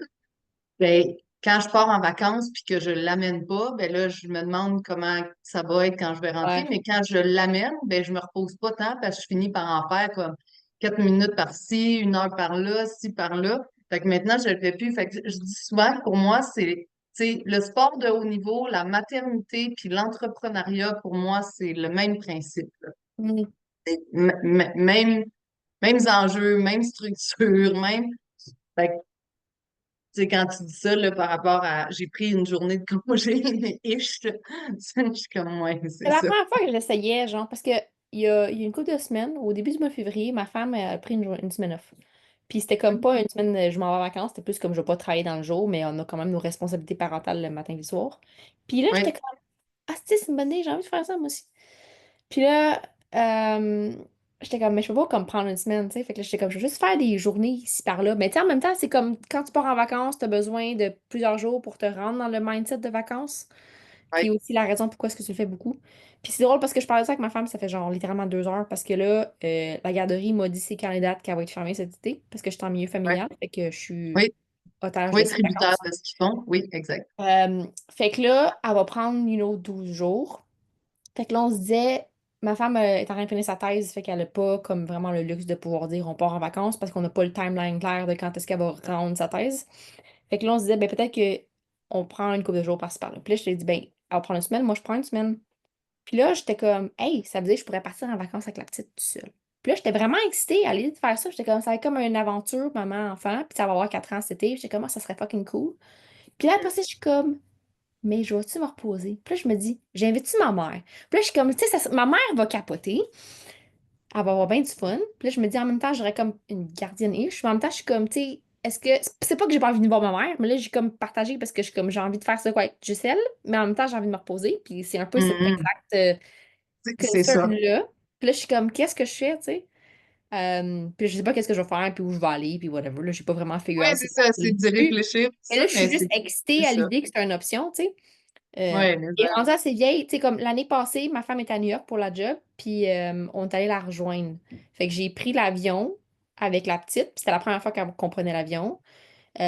Ben, quand je pars en vacances puis que je l'amène pas, ben là, je me demande comment ça va être quand je vais rentrer. Ouais. Mais quand je l'amène, ben je me repose pas tant parce que je finis par en faire comme 4 minutes par-ci, 1 heure par-là, ci par-là. Fait que maintenant, je le fais plus. Fait que je dis souvent, pour moi, tu sais, le sport de haut niveau, la maternité puis l'entrepreneuriat, pour moi, c'est le même principe, là. Mm. Même, mêmes enjeux, même structure, même. Fait que, tu sais, quand tu dis ça, là, par rapport à j'ai pris une journée de congé, mais ish, là, je suis comme, ouais, C'est c'est la ça. première fois que j'essayais, genre, parce que il y a une couple de semaines, au début du mois de février, ma femme a pris une semaine off. Puis c'était comme pas une semaine, je m'en vais en vacances, c'était plus comme je vais pas travailler dans le jour, mais on a quand même nos responsabilités parentales le matin et le soir. Puis là, j'étais Oui, comme, ah, c'est une bonne idée, j'ai envie de faire ça, moi aussi. Puis là, euh, j'étais comme, mais je peux pas comme prendre une semaine, tu sais. Fait que là, j'étais comme, je vais juste faire des journées ici par là. Mais tu sais, en même temps, c'est comme quand tu pars en vacances, tu as besoin de plusieurs jours pour te rendre dans le mindset de vacances, qui est oui, aussi la raison pourquoi est-ce que tu le fais beaucoup. Puis c'est drôle parce que je parlais de ça avec ma femme, ça fait genre littéralement 2 heures, parce que là, la garderie m'a dit c'est quand les dates qu'elle va être fermée cet été, parce que je suis en milieu oui, familial, fait que je suis oui, otage de oui, ses tributaire vacances. de ce qu'ils font. Oui, exact. Fait que là, elle va prendre, 12 jours. Fait que là, on se disait, ma femme est en train de finir sa thèse, fait qu'elle n'a pas comme vraiment le luxe de pouvoir dire on part en vacances parce qu'on n'a pas le timeline clair de quand est-ce qu'elle va rendre sa thèse. Fait que là, on se disait, ben peut-être que on prend une couple de jours par-ci par-là. Puis là, je t'ai dit, ben, elle va prendre une semaine, moi je prends une semaine. Puis là, j'étais comme, hey, ça veut dire que je pourrais partir en vacances avec la petite toute seule. Puis là, j'étais vraiment excitée à l'idée de faire ça. J'étais comme, ça va être comme une aventure, maman-enfant, puis ça va avoir 4 ans cet été. J'étais comme, ah, ça serait fucking cool. Puis là, après ça, je suis comme, mais je vais-tu me reposer? Puis là, je me dis, j'invite-tu ma mère? Puis là, je suis comme, tu sais, ma mère va capoter, elle va avoir bien du fun. Puis là, je me dis, en même temps, j'aurais comme une gardienne-ish. Mais en même temps, je suis comme, tu sais, est-ce que. C'est pas que j'ai pas envie de voir ma mère, mais là, j'ai comme partagé parce que je suis comme, j'ai envie de faire ça quoi, avec Gisèle, mais en même temps, j'ai envie de me reposer. Puis c'est un peu cet Mhm. exact C'est ça. concern-là. Puis là, je suis comme, qu'est-ce que je fais, tu sais? Puis je sais pas qu'est-ce que je vais faire, puis où je vais aller, puis whatever. Là, j'ai pas vraiment Oui, figure out c'est c'est quoi ça, le c'est d'y but. réfléchir, tout Mais ça, là, je suis mais juste c'est excitée à ça. l'idée que c'est une option, tu sais. Oui, mais Et rendue assez vieille, tu sais, comme l'année passée, ma femme était à New York pour la job, puis on est allé la rejoindre. Fait que j'ai pris l'avion avec la petite, puis c'était la première fois qu'on prenait l'avion. Puis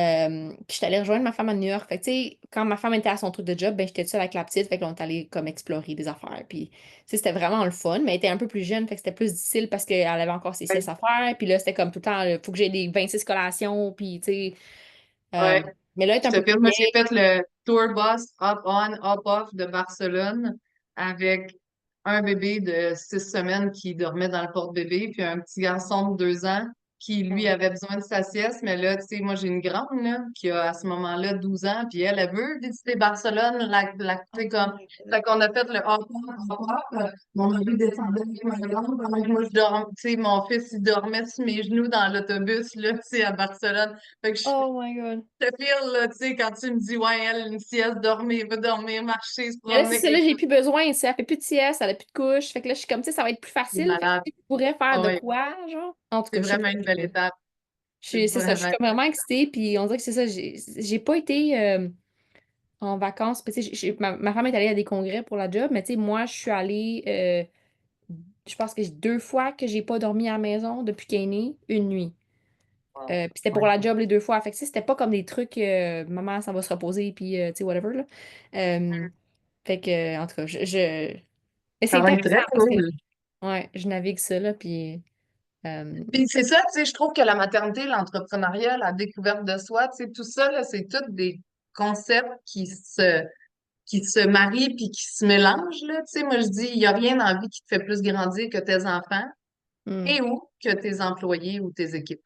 j'étais allée rejoindre ma femme à New York. Fait que, tu sais, quand ma femme était à son truc de job, ben j'étais seule avec la petite, fait qu'on est allé comme explorer des affaires. Puis, tu sais, c'était vraiment le fun, mais elle était un peu plus jeune, fait que c'était plus difficile parce qu'elle avait encore ses 6 ouais, affaires. Puis là, c'était comme tout le temps, faut que j'ai des 26 collations, puis, tu sais. ouais. euh, mais là, elle est Je un te peu plus confirme, moi, j'ai vieille. fait le tour bus up-on, up-off de Barcelone avec un bébé de 6 semaines qui dormait dans le porte-bébé, puis un petit garçon de 2 ans qui, lui, avait besoin de sa sieste. Mais là, tu sais, moi, j'ai une grande, là, qui a à ce moment-là 12 ans, puis elle veut visiter Barcelone, tu Oh sais, comme. my God. Fait qu'on a fait le up-off, up-off. Mon bébé descendait avec ma grande pendant que moi, je dormais, tu sais, mon fils, il dormait sur mes genoux dans l'autobus, là, tu sais, à Barcelone. Fait que Oh my God. te file, là, tu sais, quand tu me dis, ouais, elle, une sieste, dormir, va dormir, marcher, se Mais là, c'est promener, ça, là, j'ai écoute, plus besoin. Ça, elle fait plus de sieste, elle a plus de couches. Fait que là, je suis comme, tu sais, ça va être plus c'est facile. Fait que malade. tu pourrais faire Ah de ouais, quoi, genre? En tout c'est cas, je sais vraiment pas. une belle étape. C'est C'est ça, je suis vraiment. comme vraiment excitée, puis on dirait que c'est ça. J'ai pas été en vacances. Puis, tu sais, ma femme est allée à des congrès pour la job, mais tu sais, moi, je suis allée, je pense que j'ai 2 fois que j'ai pas dormi à la maison depuis qu'elle est née, une nuit. Wow. Puis c'était pour Ouais. la job les 2 fois. Fait que, tu sais, c'était pas comme des trucs, maman, ça va se reposer, puis, tu sais, whatever, là. Euh, fait que, en tout cas, mais c'est Ça va être intéressant très parce que, cool. ouais, je navigue ça, là, puis, euh, Puis c'est ça, tu sais, je trouve que la maternité, l'entrepreneuriat, la découverte de soi, tu sais, tout ça, là, c'est tous des concepts qui se marient puis qui se mélangent, là. Tu sais, moi, je dis, il n'y a rien dans la vie qui te fait plus grandir que tes enfants hmm. et ou que tes employés ou tes équipes.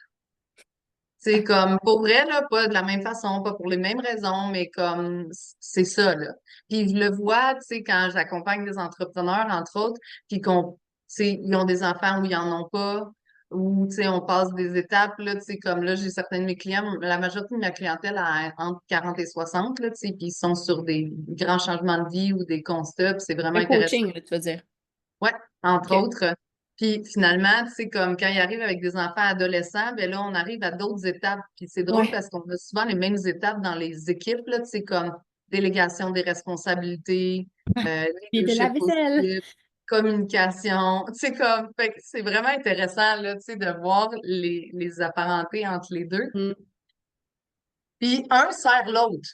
C'est comme, pour vrai, là, pas de la même façon, pas pour les mêmes raisons, mais comme, c'est ça, là. Puis je le vois, tu sais, quand j'accompagne des entrepreneurs, entre autres, puis tu sais, ils ont des enfants ou ils en ont pas, ou, tu sais, on passe des étapes, là, tu sais, comme là, j'ai certains de mes clients, la majorité de ma clientèle a entre 40 et 60, là, tu sais, puis ils sont sur des grands changements de vie ou des constats, puis c'est vraiment Le intéressant. coaching, là, tu veux dire. Ouais, entre OK. autres. Puis finalement, tu sais, comme quand ils arrivent avec des enfants adolescents, ben là, on arrive à d'autres étapes. Puis c'est drôle Ouais. parce qu'on a souvent les mêmes étapes dans les équipes, là, tu sais, comme délégation des responsabilités, Puis de la leadership vaisselle. positif, communication. Tu sais, comme, fait que c'est vraiment intéressant, là, tu sais, de voir les apparentés entre les deux. Hmm. Puis un sert l'autre.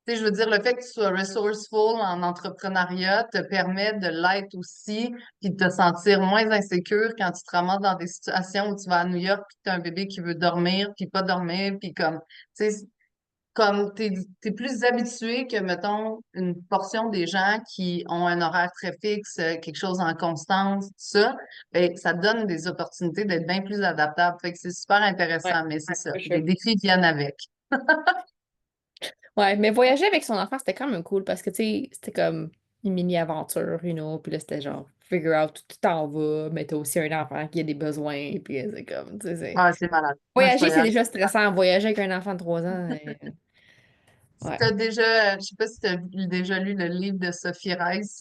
Tu sais, je veux dire, le fait que tu sois resourceful en entrepreneuriat te permet de l'être aussi, puis de te sentir moins insécure quand tu te ramasses dans des situations où tu vas à New York, puis tu as un bébé qui veut dormir, puis pas dormir, puis comme, tu sais, comme t'es plus habitué que, mettons, une portion des gens qui ont un horaire très fixe, quelque chose en constance, tout ça, ben, ça te donne des opportunités d'être bien plus adaptable. Fait que c'est super Ouais, intéressant, mais c'est ça. for sure. Les défis viennent avec. Ouais, mais voyager avec son enfant, c'était quand même cool parce que, tu sais, c'était comme une mini-aventure, puis là, c'était genre, figure out où tu t'en vas, mais t'as aussi un enfant qui a des besoins, puis c'est comme, tu sais, Ah, c'est malade. Moi, je Voyager, c'est voyage. déjà stressant. Voyager avec un enfant de 3 ans, Si ouais. t'as déjà, je sais pas si tu as déjà lu le livre de Sophie Rice,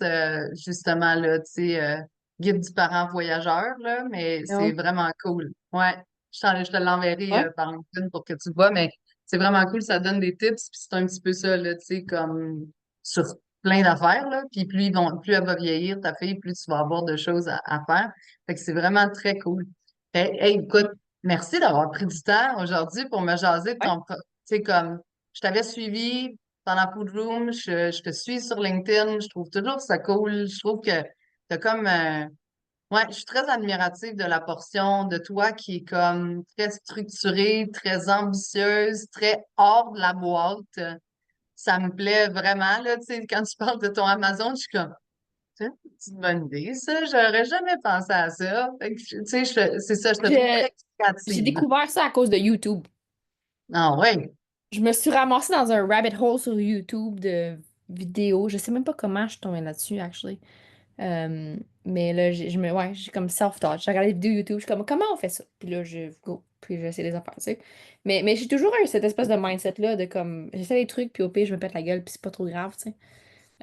justement, là, tu sais, Guide du parent voyageur, là, mais c'est Non. vraiment cool. Ouais, je te l'enverrai Ouais. par LinkedIn pour que tu le vois, mais c'est vraiment cool, ça donne des tips, puis c'est un petit peu ça, là, tu sais, comme sur plein d'affaires, là, puis plus elle va vieillir, ta fille, plus tu vas avoir de choses à faire. Fait que c'est vraiment très cool. Hey, écoute, merci d'avoir pris du temps aujourd'hui pour me jaser de Ouais. tu sais, comme je t'avais suivi pendant Food Room, je te suis sur LinkedIn, je trouve toujours ça cool. Je trouve que t'as comme ouais, je suis très admirative de la portion de toi qui est comme très structurée, très ambitieuse, très hors de la boîte. Ça me plaît vraiment, là, tu sais, quand tu parles de ton Amazon, je suis comme, c'est une petite bonne idée, ça, j'aurais jamais pensé à ça. Fait que, tu sais, c'est ça, je te trouve Je- très J'ai créative. découvert ça à cause de YouTube. Ah ouais, Je me suis ramassée dans un rabbit hole sur YouTube de vidéos. Je sais même pas comment je suis tombée là-dessus, actually. Mais là, ouais, j'ai comme self-taught. J'ai regardé des vidéos YouTube, je suis comme, comment on fait ça? Puis là, puis j'essaie de les affaires, tu sais. Mais j'ai toujours eu cette espèce de mindset-là de comme, j'essaie des trucs, puis au pire, je me pète la gueule, puis c'est pas trop grave, tu sais.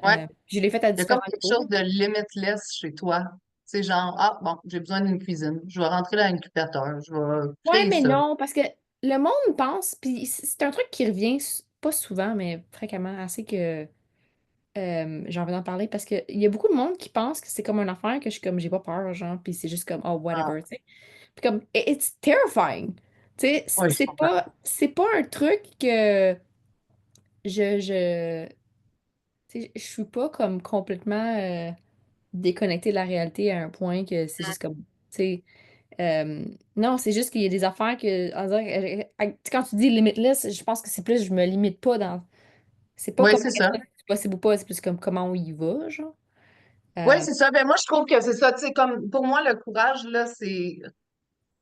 ouais. Je l'ai fait à Il y a comme différents quelque niveaux. chose de limitless chez toi. C'est genre, ah, bon, j'ai besoin d'une cuisine. Je vais rentrer dans l'incubateur. Je vais Ouais, créer mais ça. non, parce que le monde pense, puis c'est un truc qui revient pas souvent, mais fréquemment, assez que j'ai envie d'en parler parce qu'il y a beaucoup de monde qui pense que c'est comme une affaire que je suis comme, j'ai pas peur, genre, puis c'est juste comme, oh, Ah, whatever, tu sais. Puis comme, it's terrifying. Tu sais, oui, je comprends. c'est pas un truc que je, tu sais, je suis pas comme complètement déconnectée de la réalité à un point que c'est juste comme, tu sais. Non, c'est juste qu'il y a des affaires que, on dirait quand tu dis limitless, je pense que c'est plus, je me limite pas dans. C'est pas Oui, comme c'est est-ce ça. que c'est possible ou pas, c'est plus comme comment on y va, genre. Oui, Euh, c'est ça. Ben, moi, je trouve que c'est ça. Tu sais, comme, pour moi, le courage, là, c'est,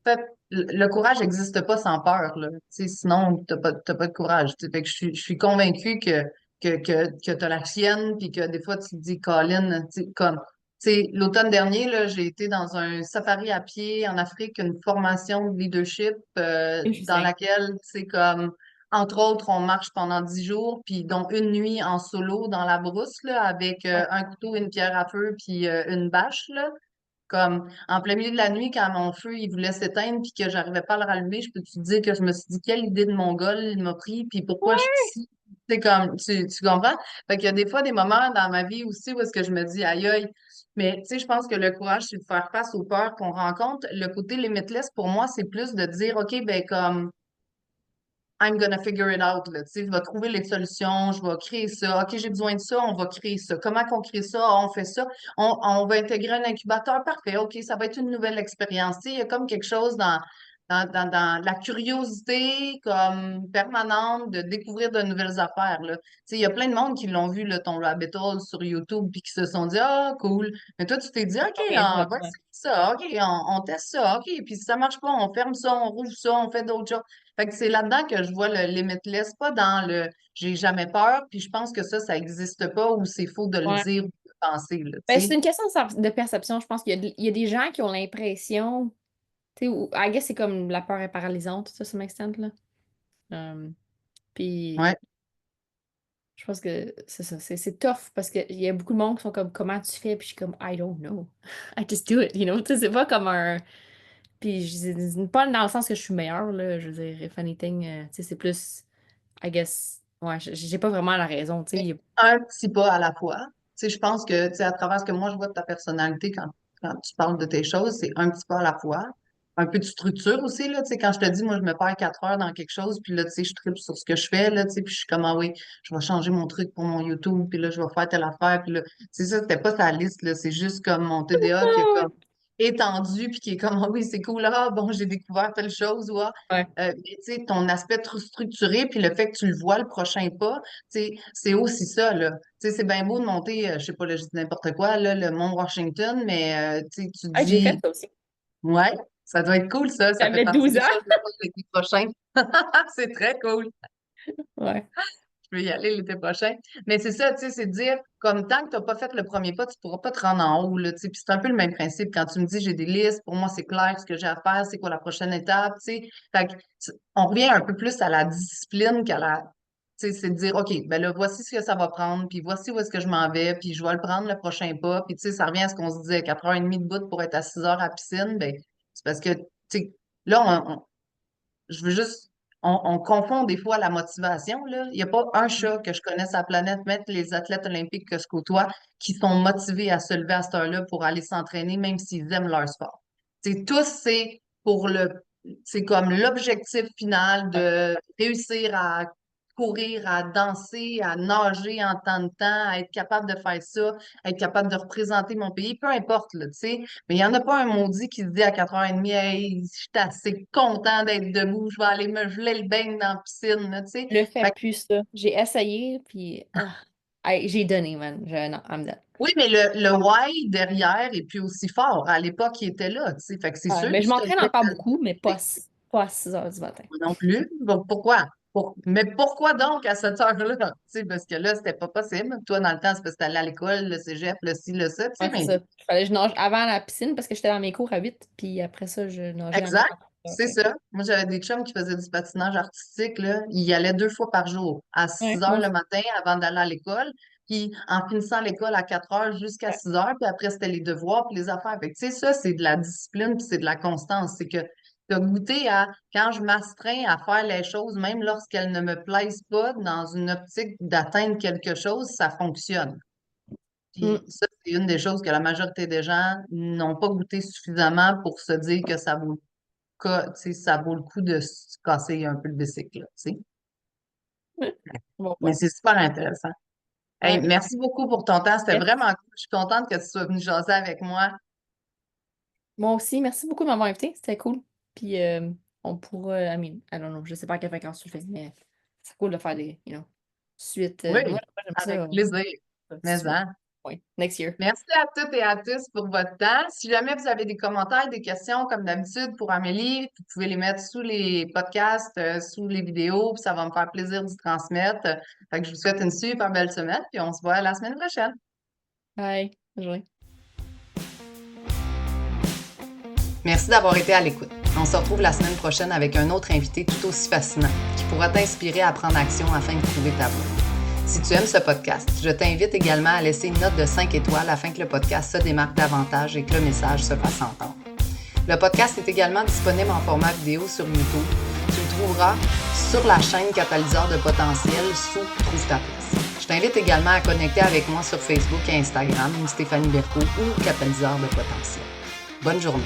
fait, le courage n'existe pas sans peur, là. Tu sais, sinon, t'as pas de courage. Tu sais, fait que je suis convaincue que tu as la chienne, puis que des fois, tu te dis, Colin, tu sais, comme, tu sais, l'automne dernier, là, j'ai été dans un safari à pied en Afrique, une formation de leadership, dans Interesting. laquelle, tu sais, comme, entre autres, on marche pendant 10 jours, puis dont une nuit en solo dans la brousse, là, avec Ouais. un couteau, une pierre à feu, puis une bâche, là. Comme en plein milieu de la nuit, quand mon feu il voulait s'éteindre puis que j'arrivais pas à le rallumer, je peux te dire que je me suis dit quelle idée de mongol il m'a pris puis pourquoi je suis Ouais. ici. C'est comme tu comprends? Fait qu'il y a des fois des moments dans ma vie aussi où est-ce que je me dis aïe aïe. Mais tu sais, je pense que le courage, c'est de faire face aux peurs qu'on rencontre. Le côté limitless, pour moi, c'est plus de dire OK, ben comme I'm gonna figure it out, là, tu sais, je vais trouver les solutions, je vais créer ça. OK, j'ai besoin de ça, on va créer ça. Comment qu'on crée ça? Ah, on fait ça. On va intégrer un incubateur, parfait. OK, ça va être une nouvelle expérience. Tu sais, il y a comme quelque chose dans la curiosité comme permanente de découvrir de nouvelles affaires, là. Tu sais, il y a plein de monde qui l'ont vu, là, ton rabbit hole sur YouTube, puis qui se sont dit, ah, cool. Mais toi, tu t'es dit, OK, Ok, on ouais, va ouais. essayer ça. OK, on teste ça. OK, puis si ça marche pas, on ferme ça, on rouvre ça, on fait d'autres choses. Fait que c'est là-dedans que je vois le limitless, pas dans le j'ai jamais peur, puis je pense que ça existe pas ou c'est faux de le Ouais. dire ou de le penser, là, Ben, tu c'est sais. une question de perception. Je pense qu'il y a des gens qui ont l'impression, tu sais, I guess c'est comme la peur est paralysante, tout ça, ce extent là. Euh, puis Ouais. je pense que c'est ça, c'est tough parce qu'il y a beaucoup de monde qui sont comme comment tu fais, puis je suis comme I don't know. I just do it, you know. Tu sais, c'est pas comme un. Puis c'est pas dans le sens que je suis meilleure, là. Je veux dire, if anything, tu sais, c'est plus, I guess, ouais, j'ai pas vraiment la raison, tu sais. Mais un petit pas à la fois. Tu sais, je pense que, tu sais, à travers ce que moi je vois de ta personnalité quand tu parles de tes choses, c'est un petit pas à la fois. un peu de structure aussi, là, tu sais, quand je te dis, moi, je me perds 4 heures dans quelque chose, puis là, tu sais, je tripe sur ce que je fais, là, tu sais, puis je suis comme, ah oui, je vais changer mon truc pour mon YouTube, puis là, je vais faire telle affaire, puis là, c'est ça, c'était pas sa liste, là, c'est juste comme mon TDA qui est comme étendu, puis qui est comme, ah oui, c'est cool, ah bon, j'ai découvert telle chose, ou ah, Ouais. mais tu sais, ton aspect trop structuré, puis le fait que tu le vois, le prochain pas, tu sais, c'est aussi ça, là. Tu sais, c'est bien beau de monter, je sais pas, là, je dis n'importe quoi, là, le Mont Washington, mais tu sais, tu te Ah, j'ai fait dis, ça aussi. ouais, ça doit être cool, ça fait J'avais partie 12 des ans. choses à faire l'été prochain. C'est très cool. Ouais. Je vais y aller l'été prochain. Mais c'est ça, tu sais, c'est de dire, comme tant que tu n'as pas fait le premier pas, tu ne pourras pas te rendre en haut, là, tu sais. Puis c'est un peu le même principe. Quand tu me dis, j'ai des listes, pour moi, c'est clair ce que j'ai à faire, c'est quoi la prochaine étape, tu sais. Fait que, on revient un peu plus à la discipline qu'à la, tu sais, c'est de dire, OK, ben là, voici ce que ça va prendre, puis voici où est-ce que je m'en vais, puis je vais le prendre le prochain pas. Puis, tu sais, ça revient à ce qu'on se disait, 4h30 de bout pour être à 6 heures à la piscine, ben, c'est parce que, tu sais, là, je veux juste, on confond des fois la motivation, là. Il n'y a pas un chat que je connaisse sur la planète, mettre les athlètes olympiques que je côtoie, qui sont motivés à se lever à cette heure-là pour aller s'entraîner, même s'ils aiment leur sport. C'est tous, c'est pour c'est comme l'objectif final Ouais. de réussir à courir, à danser, à nager en temps de temps, à être capable de faire ça, à être capable de représenter mon pays, peu importe, là, tu sais. Mais il n'y en a pas un maudit qui se dit à 4h30, hey, je suis assez content d'être debout, je vais aller me geler le bain dans la piscine, là, tu sais. Je le fais Fait que, plus, ça. J'ai essayé, puis hey, j'ai donné, man. Non, I'm done. oui, mais le why derrière est plus aussi fort. À l'époque, il était là, tu sais. Fait que c'est Ouais, sûr que mais je tu te m'entraîne levais encore à beaucoup, mais pas à 6 heures du matin. moi non plus. Bon, pourquoi? Mais pourquoi donc à cette heure-là? Tu sais, parce que là, c'était pas possible. Toi, dans le temps, c'est parce que t'allais à l'école, le cégep, le ci, le ça, tu sais, Ouais, c'est mais ça. Il fallait que je nage avant la piscine parce que j'étais dans mes cours à 8, puis après ça, je nageais exact. encore. C'est ça. Moi, j'avais des chums qui faisaient du patinage artistique, là. Ils y allaient 2 fois par jour, à six Ouais, heures moi le aussi. matin avant d'aller à l'école, puis en finissant l'école à 4 heures jusqu'à Ouais. 6 heures, puis après, c'était les devoirs puis les affaires. Fait que, tu sais, ça, c'est de la discipline puis c'est de la constance. C'est que tu as goûté à, quand je m'astreins à faire les choses, même lorsqu'elles ne me plaisent pas, dans une optique d'atteindre quelque chose, ça fonctionne. Puis Mm. ça, c'est une des choses que la majorité des gens n'ont pas goûté suffisamment pour se dire que ça vaut tu sais, ça vaut le coup de se casser un peu le bicycle, là, tu sais. Bon Mais point. c'est super intéressant. Hey, Ouais. merci beaucoup pour ton temps. C'était Merci. vraiment cool. Je suis contente que tu sois venu jaser avec moi. Moi aussi, merci beaucoup de m'avoir invité. C'était cool. Puis on pourra, I don't know, je sais pas à quelle fréquence tu le fais, mais c'est cool de faire des, suite. Moi, Oui, j'aime ça. avec plaisir. Mais Suite. hein. Ouais. Next year. Merci à toutes et à tous pour votre temps. Si jamais vous avez des commentaires, des questions, comme d'habitude, pour Amélie, vous pouvez les mettre sous les podcasts, sous les vidéos, puis ça va me faire plaisir d'y transmettre. Fait que je vous souhaite une super belle semaine, puis on se voit la semaine prochaine. Bye. Bonne journée. Merci d'avoir été à l'écoute. On se retrouve la semaine prochaine avec un autre invité tout aussi fascinant qui pourra t'inspirer à prendre action afin de trouver ta voie. Si tu aimes ce podcast, je t'invite également à laisser une note de 5 étoiles afin que le podcast se démarque davantage et que le message se fasse entendre. Le podcast est également disponible en format vidéo sur YouTube. Tu le trouveras sur la chaîne Catalyseur de potentiel sous Trouve ta place. Je t'invite également à connecter avec moi sur Facebook et Instagram, Stéphanie Berthaud ou Catalyseur de potentiel. Bonne journée.